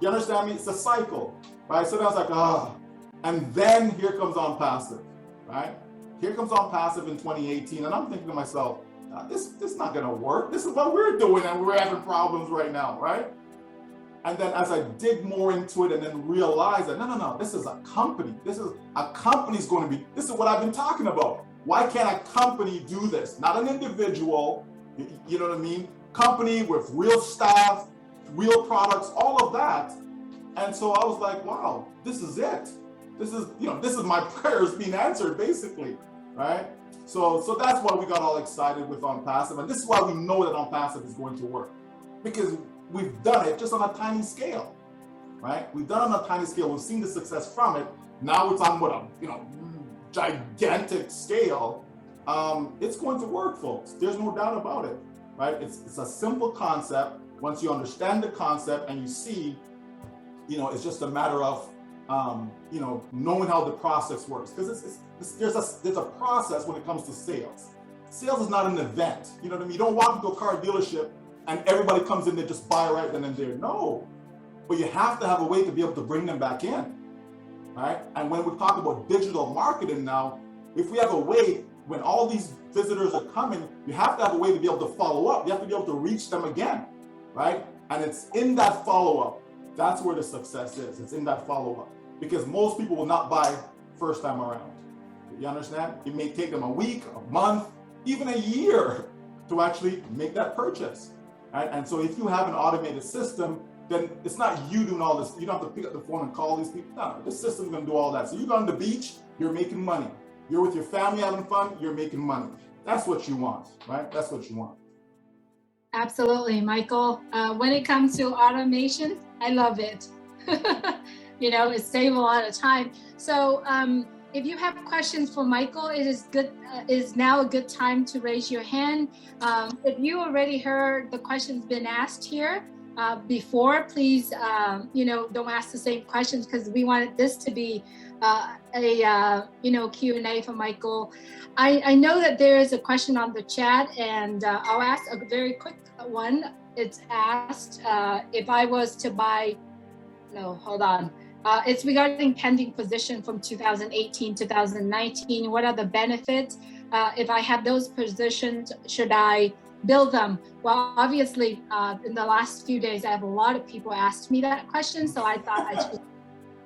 You understand me? It's a cycle, right? So then I was like, And then here comes Onpassive, right? Here comes Onpassive in 2018. And I'm thinking to myself, this is not gonna work. This is what we're doing and we're having problems right now, right? And then as I dig more into it and then realize that, no, this is a company. This is what I've been talking about. Why can't a company do this? Not an individual, you know what I mean? Company with real staff, real products, all of that. And so I was like, wow, this is it. This is my prayers being answered, basically, right? So that's why we got all excited with Onpassive. And this is why we know that Onpassive is going to work. Because we've done it just on a tiny scale, right? We've done it on a tiny scale. We've seen the success from it. Now we're talking about a, gigantic scale. It's going to work, folks. There's no doubt about it, right? It's a simple concept. Once you understand the concept and you see, it's just a matter of, knowing how the process works. Because there's a process when it comes to sales. Sales is not an event. You know what I mean? You don't walk into a car dealership and everybody comes in there just buy right then and there. No, but you have to have a way to be able to bring them back in. Right? And when we talk about digital marketing now, if we have a way, when all these visitors are coming, you have to have a way to be able to follow up. You have to be able to reach them again, right? And it's in that follow-up, that's where the success is. It's in that follow-up. Because most people will not buy first time around. You understand? It may take them a week, a month, even a year to actually make that purchase. Right? And so if you have an automated system, then it's not you doing all this. You don't have to pick up the phone and call these people. No, this system's gonna do all that. So you go on the beach, you're making money. You're with your family having fun, you're making money. That's what you want, right? That's what you want. Absolutely, Michael. When it comes to automation, I love it. It saves a lot of time. So if you have questions for Michael, it is now a good time to raise your hand. If you already heard the questions been asked here, before, please, don't ask the same questions because we wanted this to be a Q&A for Michael. I know that there is a question on the chat, and I'll ask a very quick one. It's asked if I was to buy, it's regarding pending position from 2018, 2019. What are the benefits if I have those positions, should I build them? Well, obviously, in the last few days, I have a lot of people asked me that question. So I thought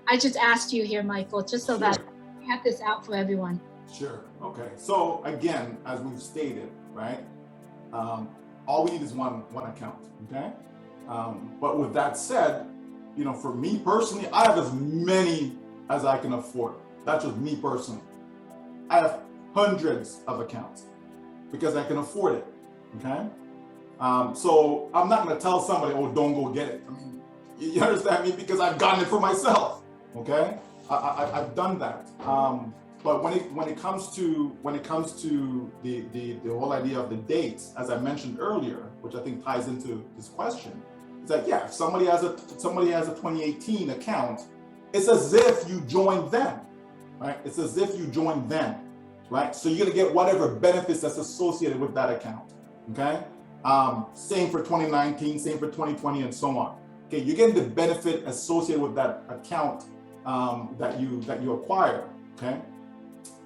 I just asked you here, Michael, just so that I have this out for everyone. Sure. Okay. So again, as we've stated, right? All we need is one account. Okay. But with that said, for me personally, I have as many as I can afford. That's just me personally. I have hundreds of accounts because I can afford it. Okay. So I'm not going to tell somebody, oh, don't go get it. I mean, you understand me? Because I've gotten it for myself. Okay. I've done that. But when it comes to the whole idea of the dates, as I mentioned earlier, which I think ties into this question, it's like, yeah, if somebody has a 2018 account, it's as if you joined them, right? It's as if you joined them, right? So you're gonna get whatever benefits that's associated with that account, okay? Same for 2019, same for 2020, and so on. Okay, you're getting the benefit associated with that account that you acquire, okay?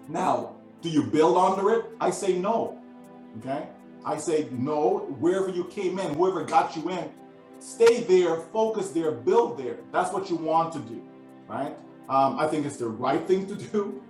Now, do you build under it? I say no, okay? I say no, wherever you came in, whoever got you in, stay there, focus there, build there. That's what you want to do, right? I think it's the right thing to do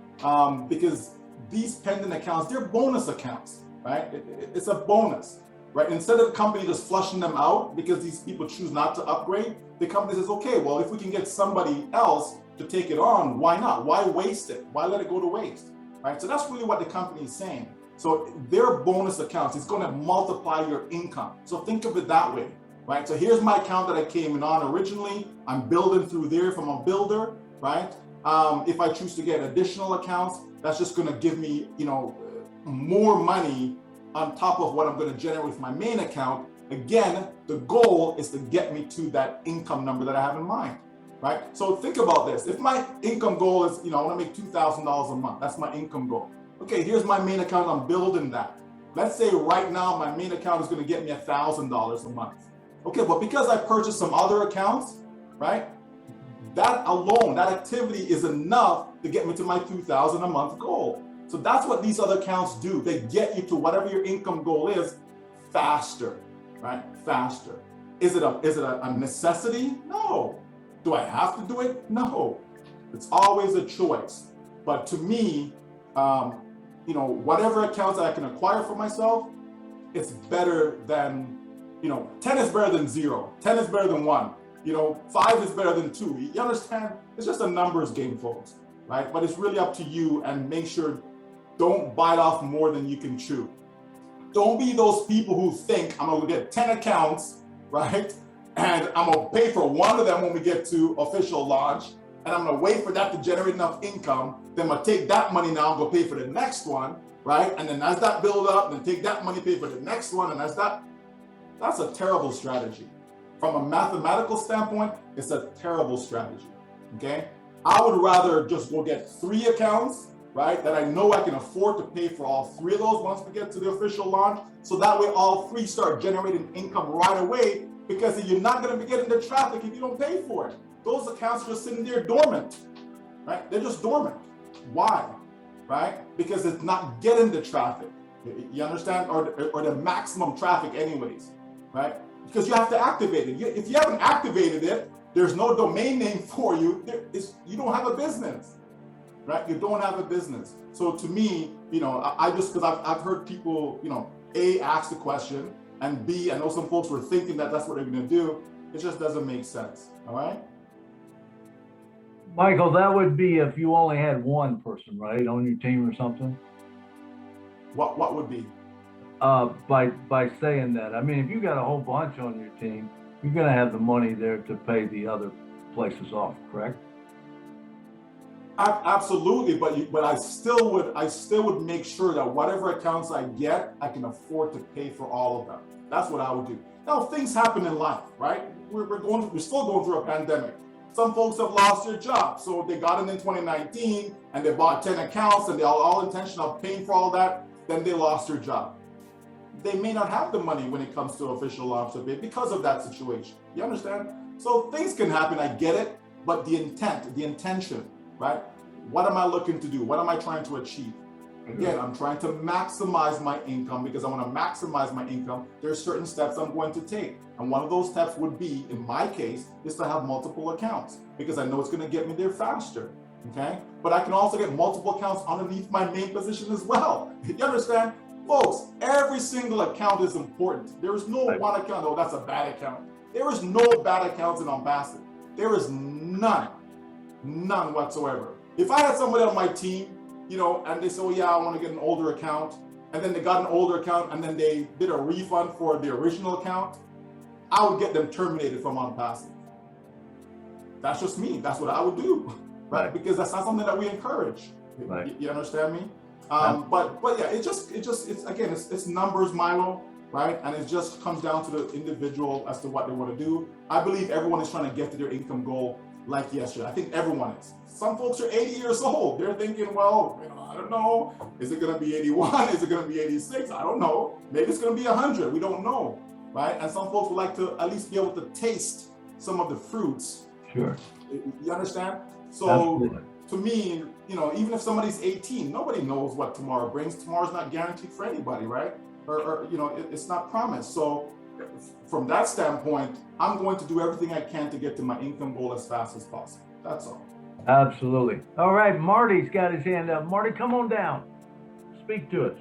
because these pending accounts, they're bonus accounts, right? It's a bonus, right? Instead of the company just flushing them out because these people choose not to upgrade, the company says, okay, well, if we can get somebody else to take it on, why not? Why waste it? Why let it go to waste? Right? So that's really what the company is saying. So their bonus accounts is going to multiply your income. So think of it that way, right? So here's my account that I came in on originally. I'm building through there from a builder, right? If I choose to get additional accounts, that's just going to give me, more money on top of what I'm going to generate with my main account. Again, the goal is to get me to that income number that I have in mind. Right? So think about this. If my income goal is, I want to make $2,000 a month, that's my income goal. Okay, here's my main account, I'm building that. Let's say right now my main account is going to get me $1,000 a month. Okay, but because I purchased some other accounts, right? That alone, that activity is enough to get me to my $2,000 a month goal. So that's what these other accounts do. They get you to whatever your income goal is faster, right? Faster. Is it a necessity? No. Do I have to do it? No. It's always a choice. But to me, whatever accounts I can acquire for myself, it's better than, 10 is better than 0. 10 is better than 1. 5 is better than 2. You understand? It's just a numbers game, folks, right? But it's really up to you, and make sure don't bite off more than you can chew. Don't be those people who think I'm going to get 10 accounts, right? And I'm gonna pay for one of them when we get to official launch, and I'm gonna wait for that to generate enough income. Then I'm gonna take that money now and go pay for the next one, right? And then as that build up, then take that money, pay for the next one, and that's a terrible strategy. From a mathematical standpoint, it's a terrible strategy, okay? I would rather just go get 3 accounts, right? That I know I can afford to pay for all 3 of those once we get to the official launch. So that way all 3 start generating income right away, because you're not going to be getting the traffic if you don't pay for it. Those accounts are just sitting there dormant, right? They're just dormant. Why? Right? Because it's not getting the traffic. You understand? Or the maximum traffic anyways, right? Because you have to activate it. If you haven't activated it, there's no domain name for you. You don't have a business, right? You don't have a business. So to me, I just, because I've heard people, A, ask the question, and B, I know some folks were thinking that that's what they're going to do. It just doesn't make sense. All right. Michael, that would be if you only had one person, right, on your team or something. What would be? By saying that, I mean, if you got a whole bunch on your team, you're going to have the money there to pay the other places off, correct? Absolutely, but I still would make sure that whatever accounts I get, I can afford to pay for all of them. That's what I would do. Now, things happen in life, right? We're still going through a pandemic. Some folks have lost their job, so they got in 2019 and they bought 10 accounts and they all intention of paying for all that. Then they lost their job. They may not have the money when it comes to official launch of it because of that situation. You understand? So things can happen. I get it, but the intention. Right? What am I looking to do? What am I trying to achieve? Again, I'm trying to maximize my income because I want to maximize my income. There are certain steps I'm going to take. And one of those steps would be, in my case, is to have multiple accounts because I know it's going to get me there faster. Okay. But I can also get multiple accounts underneath my main position as well. You understand? Folks, every single account is important. There is no one account, oh, that's a bad account. There is no bad accounts in Onpassive. There is none whatsoever. If I had somebody on my team, and they say, oh yeah, I want to get an older account, and then they got an older account, and then they did a refund for the original account, I would get them terminated from Onpassive. That's just me. That's what I would do, right? Because that's not something that we encourage. Right. You understand me? But yeah, it's numbers, Milo, right? And it just comes down to the individual as to what they want to do. I believe everyone is trying to get to their income goal like yesterday. I think everyone is. Some folks are 80 years old. They're thinking, well, I don't know. Is it going to be 81? Is it going to be 86? I don't know. Maybe it's going to be 100. We don't know, right? And some folks would like to at least be able to taste some of the fruits. Sure. You understand? So Absolutely. to me, even if somebody's 18, nobody knows what tomorrow brings. Tomorrow's not guaranteed for anybody, right? Or it's not promised. So from that standpoint, I'm going to do everything I can to get to my income goal as fast as possible. That's all. Absolutely. All right, Marty's got his hand up. Marty, come on down. Speak to us.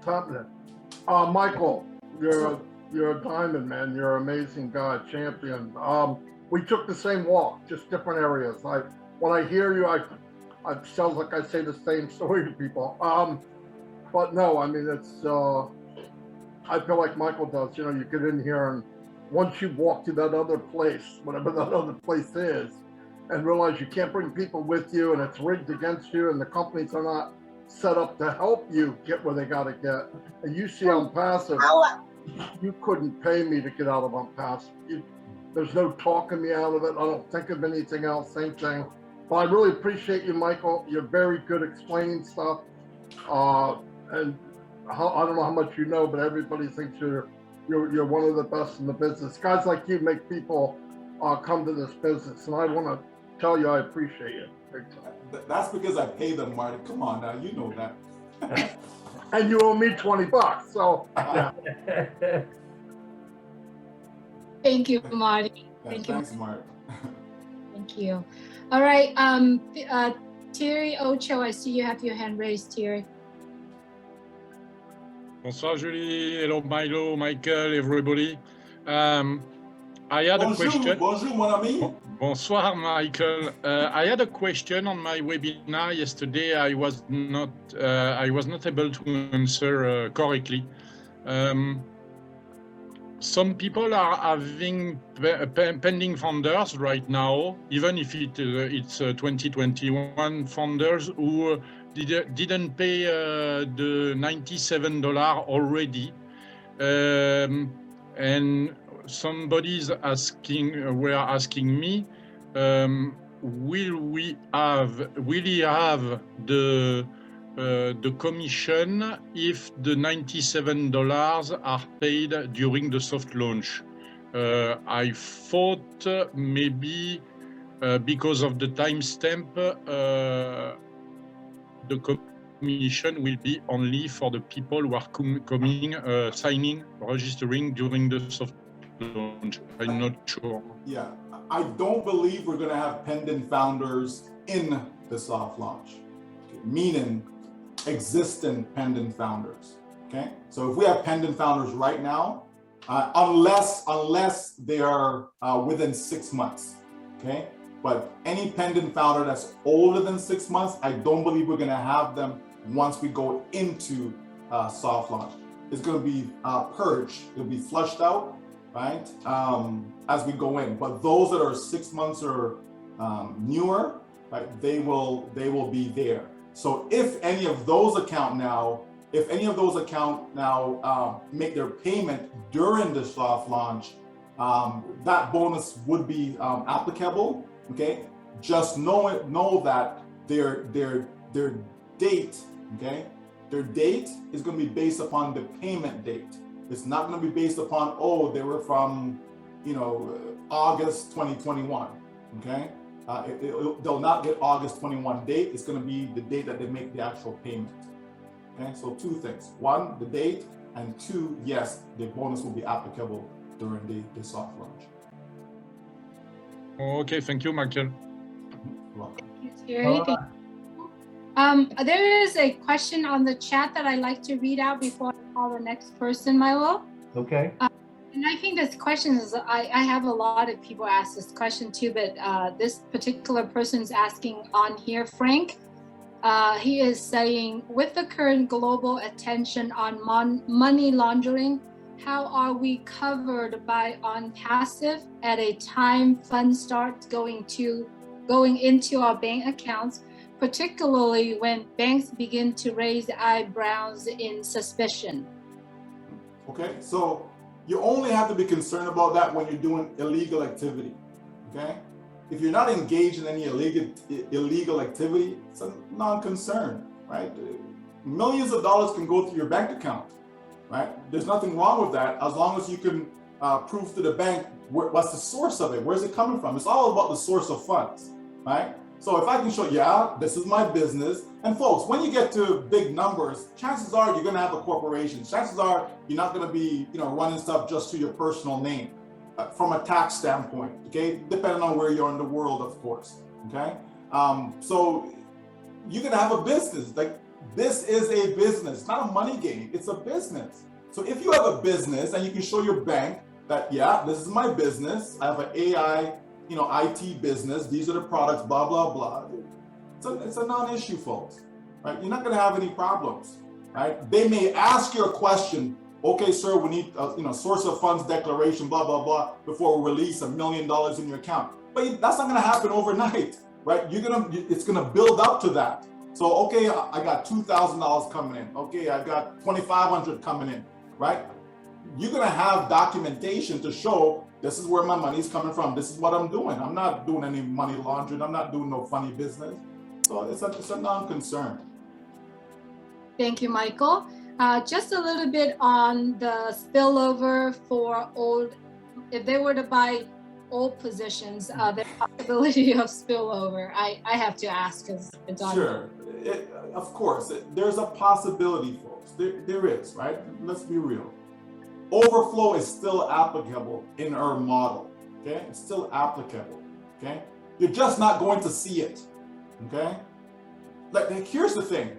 Happening. Michael, you're a diamond, man. You're an amazing guy, champion. We took the same walk, just different areas. When I hear you, I sounds like I say the same story to people. But no, I mean, it's, I feel like Michael does, you get in here and once you walk to that other place, whatever that other place is, and realize you can't bring people with you and it's rigged against you and the companies are not set up to help you get where they got to get. And you see Onpassive, you couldn't pay me to get out of Onpassive. There's no talking me out of it. I don't think of anything else, same thing. But I really appreciate you, Michael. You're very good explaining stuff. And I don't know how much you know, but everybody thinks you're one of the best in the business. Guys like you make people come to this business, and I want to tell you I appreciate it. That's because I pay them, Marty. Come on now, you know that. And you owe me $20, so yeah. Thank you, Marty. Thanks, Marty. Thank you. All right, Thierry Ocho, I see you have your hand raised, Thierry. Bonsoir Julie, hello Milo, Michael, everybody. I had a question. Bonjour, mon ami. Bonsoir, Michael. I had a question on my webinar yesterday. I was not able to answer correctly. Some people are having pending founders right now, even if it's 2021 founders who didn't pay the $97 already, and somebody's were asking me, will he have the commission if the $97 are paid during the soft launch? I thought maybe because of the timestamp, the commission will be only for the people who are coming, signing, registering during the soft launch. I'm not sure. Yeah, I don't believe we're going to have pending founders in the soft launch, meaning existing pending founders. Okay, so if we have pending founders right now, unless they are within 6 months, okay. But any pending founder that's older than 6 months, I don't believe we're going to have them once we go into soft launch. It's going to be purged. It'll be flushed out, right, as we go in. But those that are 6 months or newer, right, they will be there. So if any of those account now make their payment during the soft launch, that bonus would be applicable. Okay, just know that their date, okay, their date is going to be based upon the payment date. It's not going to be based upon, oh, they were from, August 2021. Okay, they'll not get August 21 date. It's going to be the date that they make the actual payment. Okay, so two things. One, the date, and two, yes, the bonus will be applicable during the soft launch. Okay, thank you, Michael. You're welcome. Thank you, Terry. There is a question on the chat that I'd like to read out before I call the next person, Milo. Okay. And I think this question is, I have a lot of people ask this question too, but this particular person is asking on here, Frank. He is saying, with the current global attention on money laundering, how are we covered by Onpassive at a time funds start going into our bank accounts, particularly when banks begin to raise eyebrows in suspicion? Okay, so you only have to be concerned about that when you're doing illegal activity, okay? If you're not engaged in any illegal activity, it's a non-concern, right? Millions of dollars can go through your bank account, right? There's nothing wrong with that as long as you can prove to the bank what's the source of it, where's it coming from? It's all about the source of funds, right? So if I can show, yeah, this is my business. And folks, when you get to big numbers, chances are you're gonna have a corporation. Chances are you're not gonna be, running stuff just to your personal name from a tax standpoint, okay? Depending on where you are in the world, of course, okay? So you're gonna have a business. Like, this is a business, not a money game, it's a business. So if you have a business and you can show your bank that, yeah, this is my business, I have an AI, IT business, these are the products, blah, blah, blah. It's a non-issue, folks, right? You're not gonna have any problems, right? They may ask you a question, okay, sir, we need source of funds declaration, blah, blah, blah, before we release $1 million in your account. But that's not gonna happen overnight, right? It's gonna build up to that. So, okay, I got $2,000 coming in. Okay, I got $2,500 coming in, right? You're gonna have documentation to show this is where my money's coming from. This is what I'm doing. I'm not doing any money laundering. I'm not doing no funny business. So it's a non-concern. Thank you, Michael. Just a little bit on the spillover for old, if they were to buy old positions, the possibility of spillover. I have to ask because it's on. Sure, of course, there's a possibility, folks. There is, right? Let's be real. Overflow is still applicable in our model, okay? It's still applicable, okay? You're just not going to see it, okay? Like, here's the thing.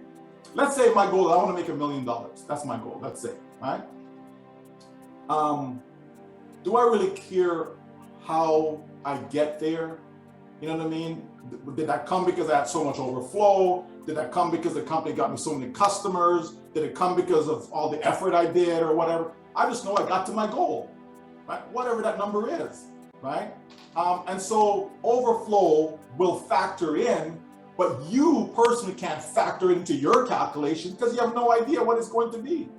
Let's say my goal, I want to make $1 million. That's my goal, let's say, right? Do I really care how I get there? You know what I mean? Did that come because I had so much overflow? Did that come because the company got me so many customers? Did it come because of all the effort I did or whatever? I just know I got to my goal, right? Whatever that number is, right? And so overflow will factor in, but you personally can't factor into your calculation because you have no idea what it's going to be.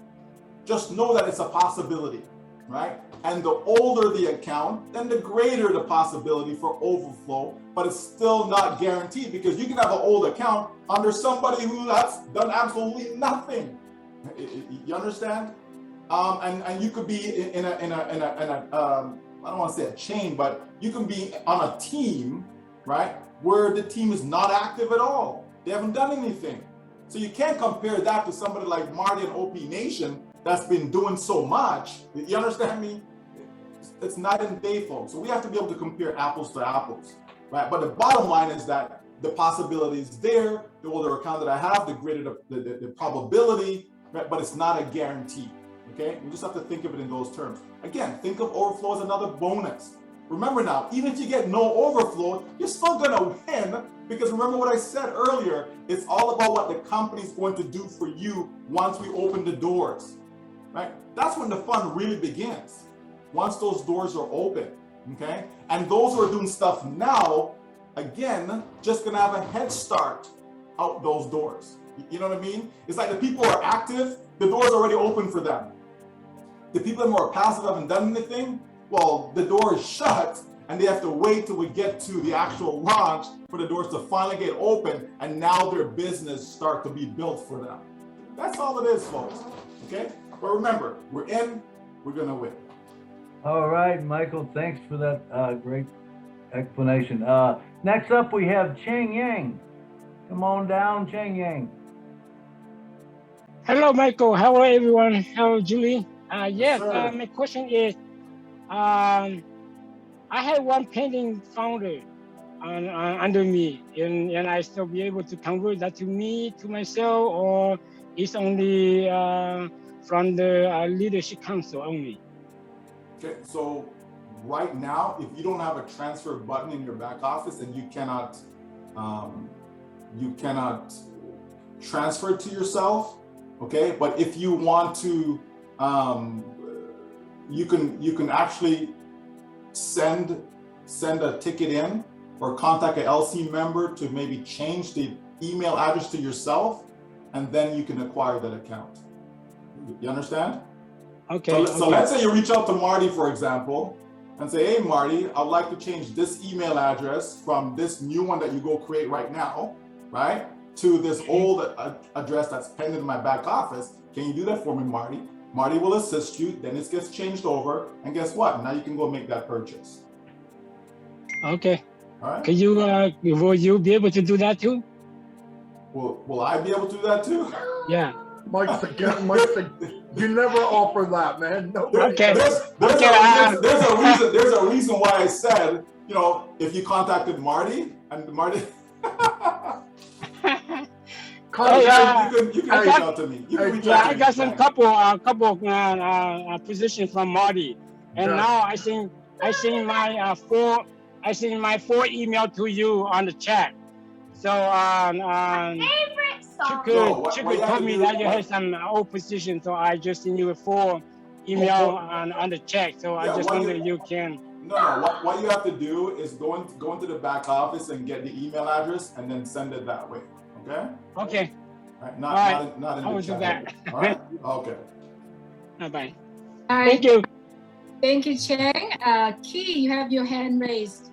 Just know that it's a possibility, right? And the older the account, then the greater the possibility for overflow, but it's still not guaranteed because you can have an old account under somebody who has done absolutely nothing. You understand? And you could be in a I don't want to say a chain, but you can be on a team, right, where the team is not active at all. They haven't done anything. So you can't compare that to somebody like Marty and OP Nation that's been doing so much. You understand me? It's night and day, folks. So we have to be able to compare apples to apples, right? But the bottom line is that the possibility is there. The older account that I have, the greater the probability, right? But it's not a guarantee. Okay, we just have to think of it in those terms. Again, think of overflow as another bonus. Remember now, even if you get no overflow, you're still gonna win because remember what I said earlier, it's all about what the company's going to do for you once we open the doors, right? That's when the fun really begins, once those doors are open, okay? And those who are doing stuff now, again, just gonna have a head start out those doors. You know what I mean? It's like the people who are active, the door's already open for them. The people who are passive haven't done anything, well, the door is shut and they have to wait till we get to the actual launch for the doors to finally get open and now their business start to be built for them. That's all it is, folks, okay? But remember, we're in, we're gonna win. All right, Michael, thanks for that great explanation. Next up, we have Cheng Yang. Come on down, Cheng Yang. Hello, Michael. Hello, everyone. Hello, Julie. Yes, sir. my question is, I have one pending founder under me, and I still be able to convert that to me, to myself, or it's only from the leadership council only? Okay, so right now, if you don't have a transfer button in your back office, then you cannot transfer it to yourself. Okay, but if you want to, you can actually send a ticket in or contact an LC member to maybe change the email address to yourself, and then you can acquire that account. You understand? Okay. So let's say you reach out to Marty, for example, and say, hey, Marty, I'd like to change this email address from this new one that you go create right now, right, to this old address that's pending in my back office. Can you do that for me, Marty? Marty will assist you, then it gets changed over, and guess what? Now you can go make that purchase. Okay. All right? Can you, will you be able to do that too? Will I be able to do that too? Yeah. Mike said, you never offer that, man. Nobody Okay. does. There's a reason why I said, you know, if you contacted Marty and Marty, you can reach out to me. You can reach out to I me. got some couple positions from Marty, and Yeah. now I think my four email to you on the chat. So Chico told me that you had some old position, so I just send you a full email on the chat. So I just wonder you can. No. What you have to do is go into the back office and get the email address and then send it that way. Okay. Okay. All right. Not in I will the do chat. that. All right. Okay. Bye. All right. Thank you. Thank you, Chang. Key, you have your hand raised.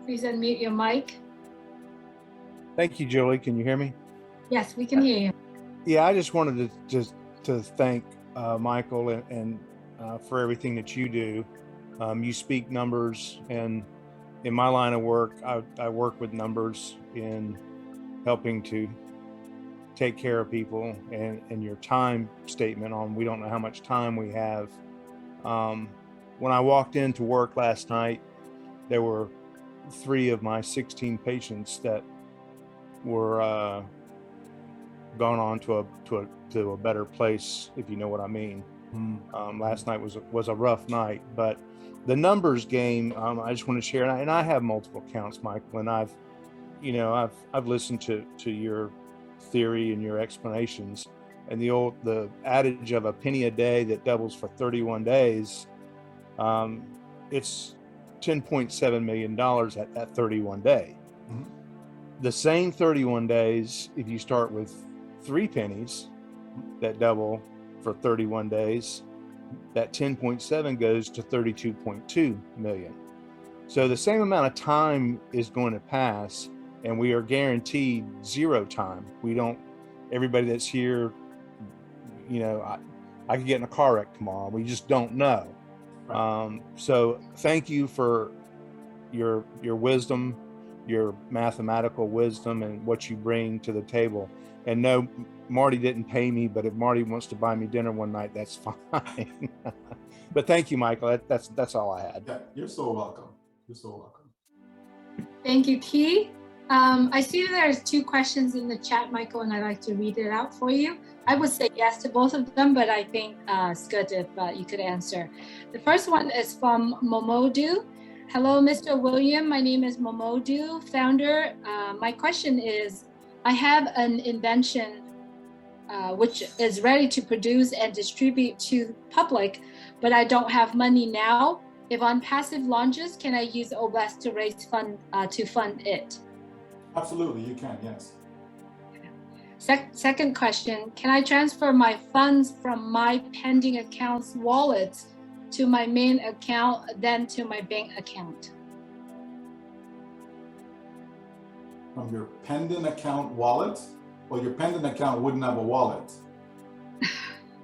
Please unmute your mic. Thank you, Julie. Can you hear me? Yes, we can hear you. Yeah, I just wanted to thank Michael and for everything that you do. You speak numbers, and in my line of work, I work with numbers in helping to take care of people, and your time statement on we don't know how much time we have. When I walked into work last night, there were 3 of my 16 patients that were gone on to a better place, if you know what I mean. Last night was a rough night, but the numbers game, I just want to share, and I have multiple accounts, Michael, and I've listened to your theory and your explanations, and the adage of a penny a day that doubles for 31 days, it's $10.7 million at that 31 day. Mm-hmm. The same 31 days, if you start with 3 pennies that double for 31 days, that 10.7 goes to 32.2 million. So the same amount of time is going to pass, and we are guaranteed 0 time. Everybody that's here, I could get in a car wreck tomorrow. We just don't know. Right. So thank you for your wisdom, your mathematical wisdom, and what you bring to the table. And no, Marty didn't pay me, but if Marty wants to buy me dinner one night, that's fine. But thank you, Michael. That's all I had. Yeah, you're so welcome. You're so welcome. Thank you, Key. I see there's 2 questions in the chat, Michael, and I'd like to read it out for you. I would say yes to both of them, but I think it's good if you could answer. The first one is from Momodu. Hello, Mr. William. My name is Momodu, founder. My question is, I have an invention which is ready to produce and distribute to public, but I don't have money now. If Onpassive launches, can I use OBS to raise fund to fund it? Absolutely, you can, yes. Second question, can I transfer my funds from my pending accounts wallets to my main account, then to my bank account? From your pending account wallet? Well, your pending account wouldn't have a wallet.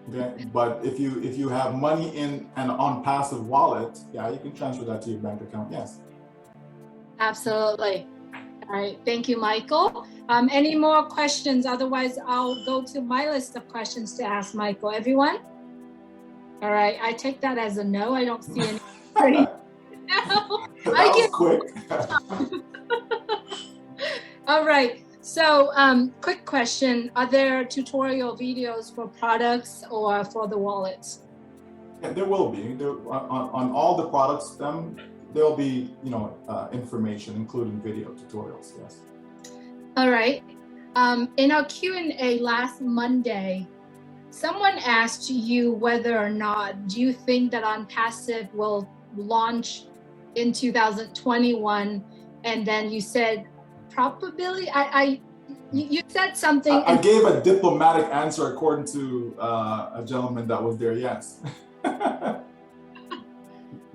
Okay, but if you have money in an Onpassive wallet, yeah, you can transfer that to your bank account, yes. Absolutely. All right, thank you, Michael. Any more questions? Otherwise, I'll go to my list of questions to ask Michael. Everyone? All right, I take that as a no. I don't see any. No. That was quick. All right. So, quick question: are there tutorial videos for products or for the wallets? Yeah, there will be. On all the products, there'll be information, including video tutorials. Yes. All right. In our Q&A last Monday, someone asked you whether or not do you think that Onpassive will launch in 2021, and then you said probability. You said something. I gave a diplomatic answer according to a gentleman that was there. Yes.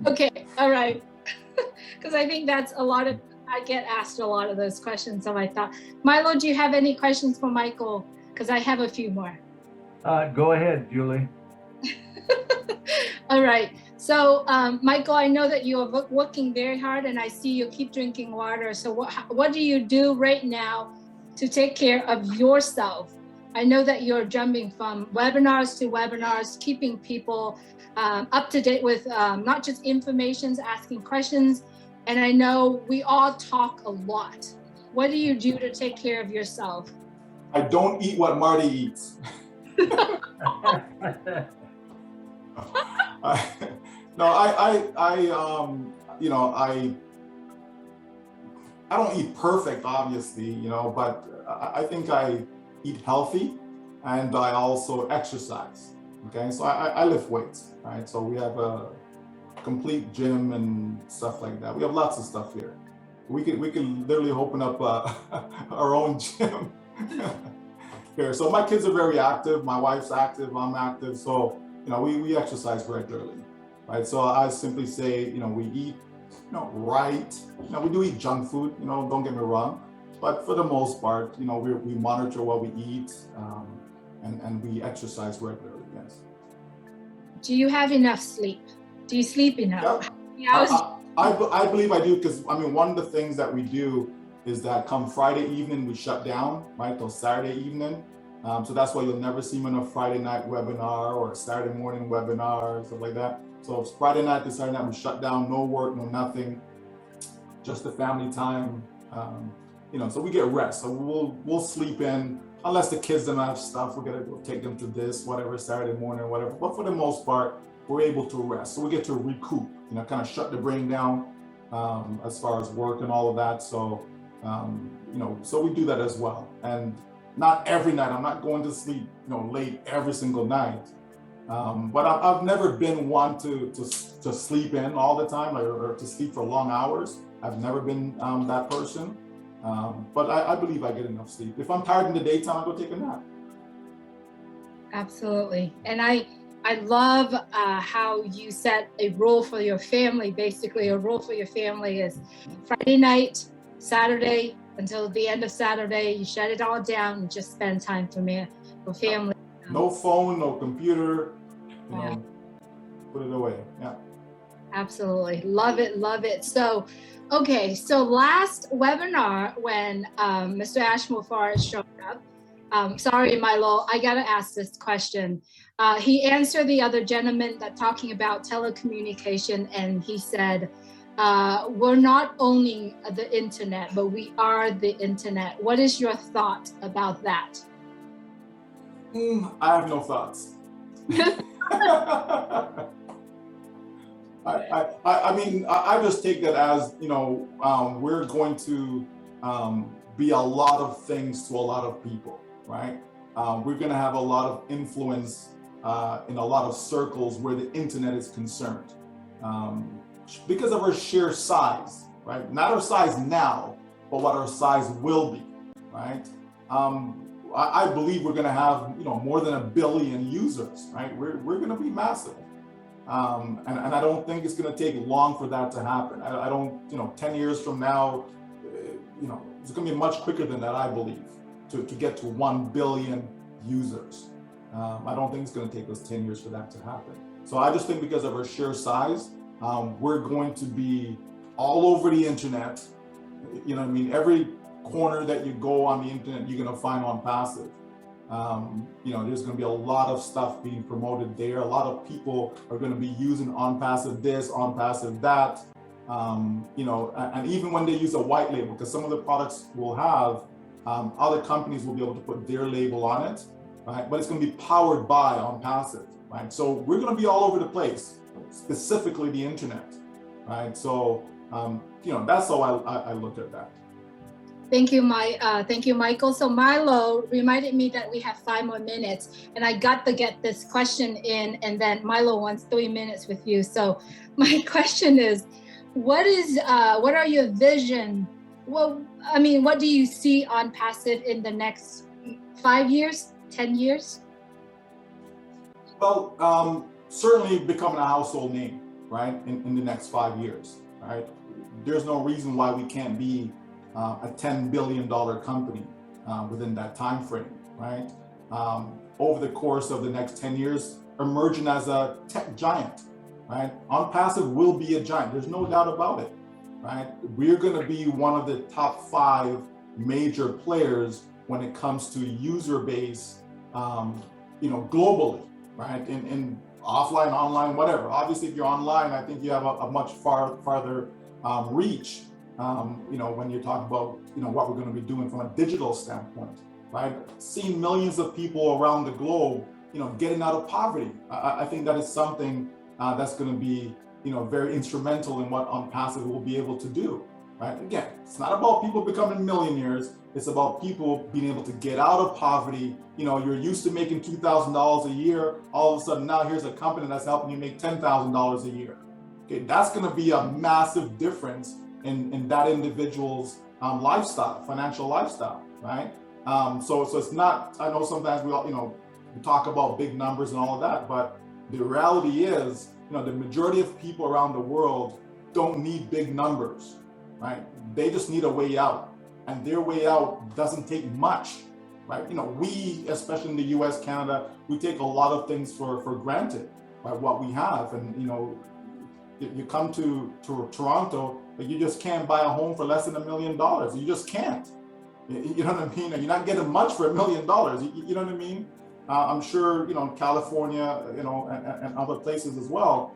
Okay. All right. Because I think that's a lot of. I get asked a lot of those questions, so I thought, Milo, do you have any questions for Michael? Because I have a few more. Go ahead, Julie. All right. So, Michael, I know that you are working very hard, and I see you keep drinking water. So what do you do right now to take care of yourself? I know that you're jumping from webinars to webinars, keeping people up to date with not just information, asking questions. And I know we all talk a lot. What do you do to take care of yourself? I don't eat what Marty eats. I don't eat perfect, obviously, but I think I eat healthy, and I also exercise. Okay, so I lift weights, right? So we have a complete gym and stuff like that. We have lots of stuff here. We can literally open up our own gym here. So my kids are very active. My wife's active. I'm active. So we exercise regularly, right? So I simply say we eat right. We do eat junk food. Don't get me wrong, but for the most part, we monitor what we eat, and we exercise regularly. Yes. Do you have enough sleep? Do you sleep enough? Yeah. I believe I do, because one of the things that we do is that come Friday evening we shut down, right, till Saturday evening. So that's why you'll never see me on a Friday night webinar or a Saturday morning webinar or stuff like that. So it's Friday night to Saturday night, we shut down, no work, no nothing, just the family time. So we get rest. So we'll sleep in, unless the kids don't have stuff, we're gonna go take them to this, whatever, Saturday morning, whatever. But for the most part, we're able to rest. So we get to recoup, kind of shut the brain down as far as work and all of that. So, so we do that as well. And not every night, I'm not going to sleep, late every single night. But I've never been one to sleep in all the time, or to sleep for long hours. I've never been that person. But I believe I get enough sleep. If I'm tired in the daytime, I go take a nap. Absolutely. And I love how you set a rule for your family. Basically, a rule for your family is Friday night, Saturday, until the end of Saturday, you shut it all down and just spend time for family. No phone, no computer, put it away. Yeah. Absolutely. Love it. Love it. So, okay. So last webinar, when Mr. Ashmore showed up, sorry, Milo, I got to ask this question. He answered the other gentleman that talking about telecommunication, and he said, we're not owning the internet, but we are the internet. What is your thought about that? I have no thoughts. I just take that as, we're going to be a lot of things to a lot of people, right? We're going to have a lot of influence in a lot of circles where the internet is concerned, because of our sheer size, right? Not our size now, but what our size will be, right? I believe we're going to have, more than 1 billion users, right? We're going to be massive. And I don't think it's going to take long for that to happen. I don't, 10 years from now, it's going to be much quicker than that, I believe, to get to 1 billion users. I don't think it's going to take us 10 years for that to happen. So I just think because of our sheer size, we're going to be all over the internet. Every corner that you go on the internet, you're going to find Onpassive. You know, there's going to be a lot of stuff being promoted there. A lot of people are going to be using Onpassive this, Onpassive that. You know, and even when they use a white label, because some of the products will have other companies will be able to put their label on it, right? But it's going to be powered by Onpassive, right? So we're going to be all over the place, specifically the internet, right? So you know, that's how I look at that. Thank you, Michael. So Milo reminded me that we have 5 more minutes, and I got to get this question in, and then Milo wants 3 minutes with you. So my question is, what are your vision? Well, I mean, what do you see Onpassive in the next 5 years, 10 years? Well, certainly becoming a household name, right? In the next 5 years, right? There's no reason why we can't be a $10 billion company within that time frame, right? Over the course of the next 10 years, emerging as a tech giant, right? Onpassive will be a giant. There's no doubt about it, right? We're going to be one of the top 5 major players when it comes to user base, you know, globally, right? In offline, online, whatever. Obviously, if you're online, I think you have a much farther reach. You know, when you're talking about, you know, what we're going to be doing from a digital standpoint, right? Seeing millions of people around the globe, you know, getting out of poverty. I think that is something that's going to be, you know, very instrumental in what Onpassive will be able to do, right? Again, it's not about people becoming millionaires. It's about people being able to get out of poverty. You know, you're used to making $2,000 a year. All of a sudden, now here's a company that's helping you make $10,000 a year. Okay, that's going to be a massive difference in that individual's lifestyle, financial lifestyle, right? So it's not, I know sometimes we all, you know, we talk about big numbers and all of that, but the reality is, you know, the majority of people around the world don't need big numbers, right? They just need a way out, and their way out doesn't take much, right? You know, we, especially in the US, Canada, we take a lot of things for granted, right? What we have, and you know, you come to Toronto, but you just can't buy a home for less than $1 million. You just can't. You know what I mean? You're not getting much for $1 million. You know what I mean? I'm sure, you know, California, you know, and other places as well.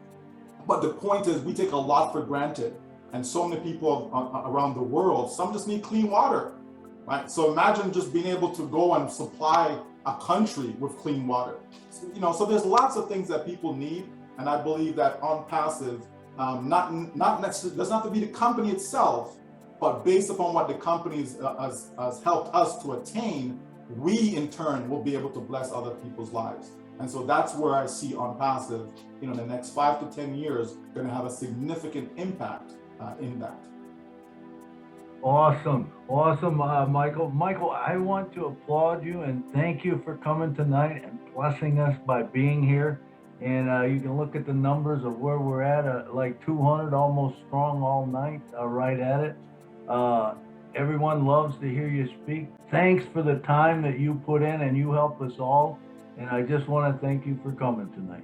But the point is, we take a lot for granted. And so many people around the world, some just need clean water, right? So imagine just being able to go and supply a country with clean water. You know, so there's lots of things that people need. And I believe that Onpassive, not necessarily, doesn't have to be the company itself, but based upon what the company has helped us to attain, we in turn will be able to bless other people's lives. And so that's where I see Onpassive, you know, in the next 5 to 10 years, going to have a significant impact in that. Awesome, Michael. Michael, I want to applaud you and thank you for coming tonight and blessing us by being here. And you can look at the numbers of where we're at, like 200 almost strong all night, right at it. Everyone loves to hear you speak. Thanks for the time that you put in, and you help us all. And I just want to thank you for coming tonight.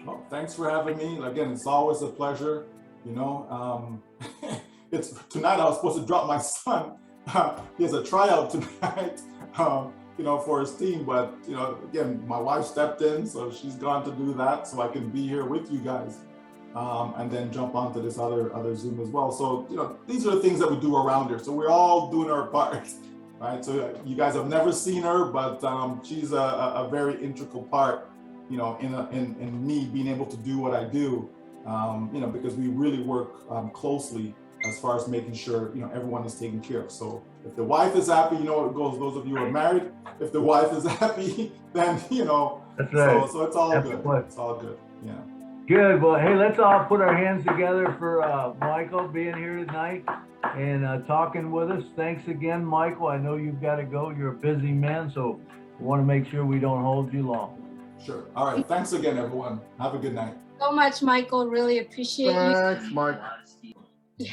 Well, thanks for having me. Again, it's always a pleasure. You know, it's tonight I was supposed to drop my son. He has a tryout tonight. You know, for his team, but you know, again, my wife stepped in, so she's gone to do that, so I can be here with you guys, and then jump onto this other Zoom as well. So you know, these are the things that we do around here. So we're all doing our part, right? So you guys have never seen her, but she's a very integral part, you know, in me being able to do what I do, you know, because we really work closely as far as making sure, you know, everyone is taken care of. So if the wife is happy, you know, it goes, those of you who are married, if the wife is happy, then, you know, that's right. So it's all good. It's all good. Yeah. Good. Well, hey, let's all put our hands together for Michael being here tonight and talking with us. Thanks again, Michael. I know you've got to go. You're a busy man, so we want to make sure we don't hold you long. Sure. All right. Thanks again, everyone. Have a good night. So much, Michael. Really appreciate you. Thanks, Mike. Yeah.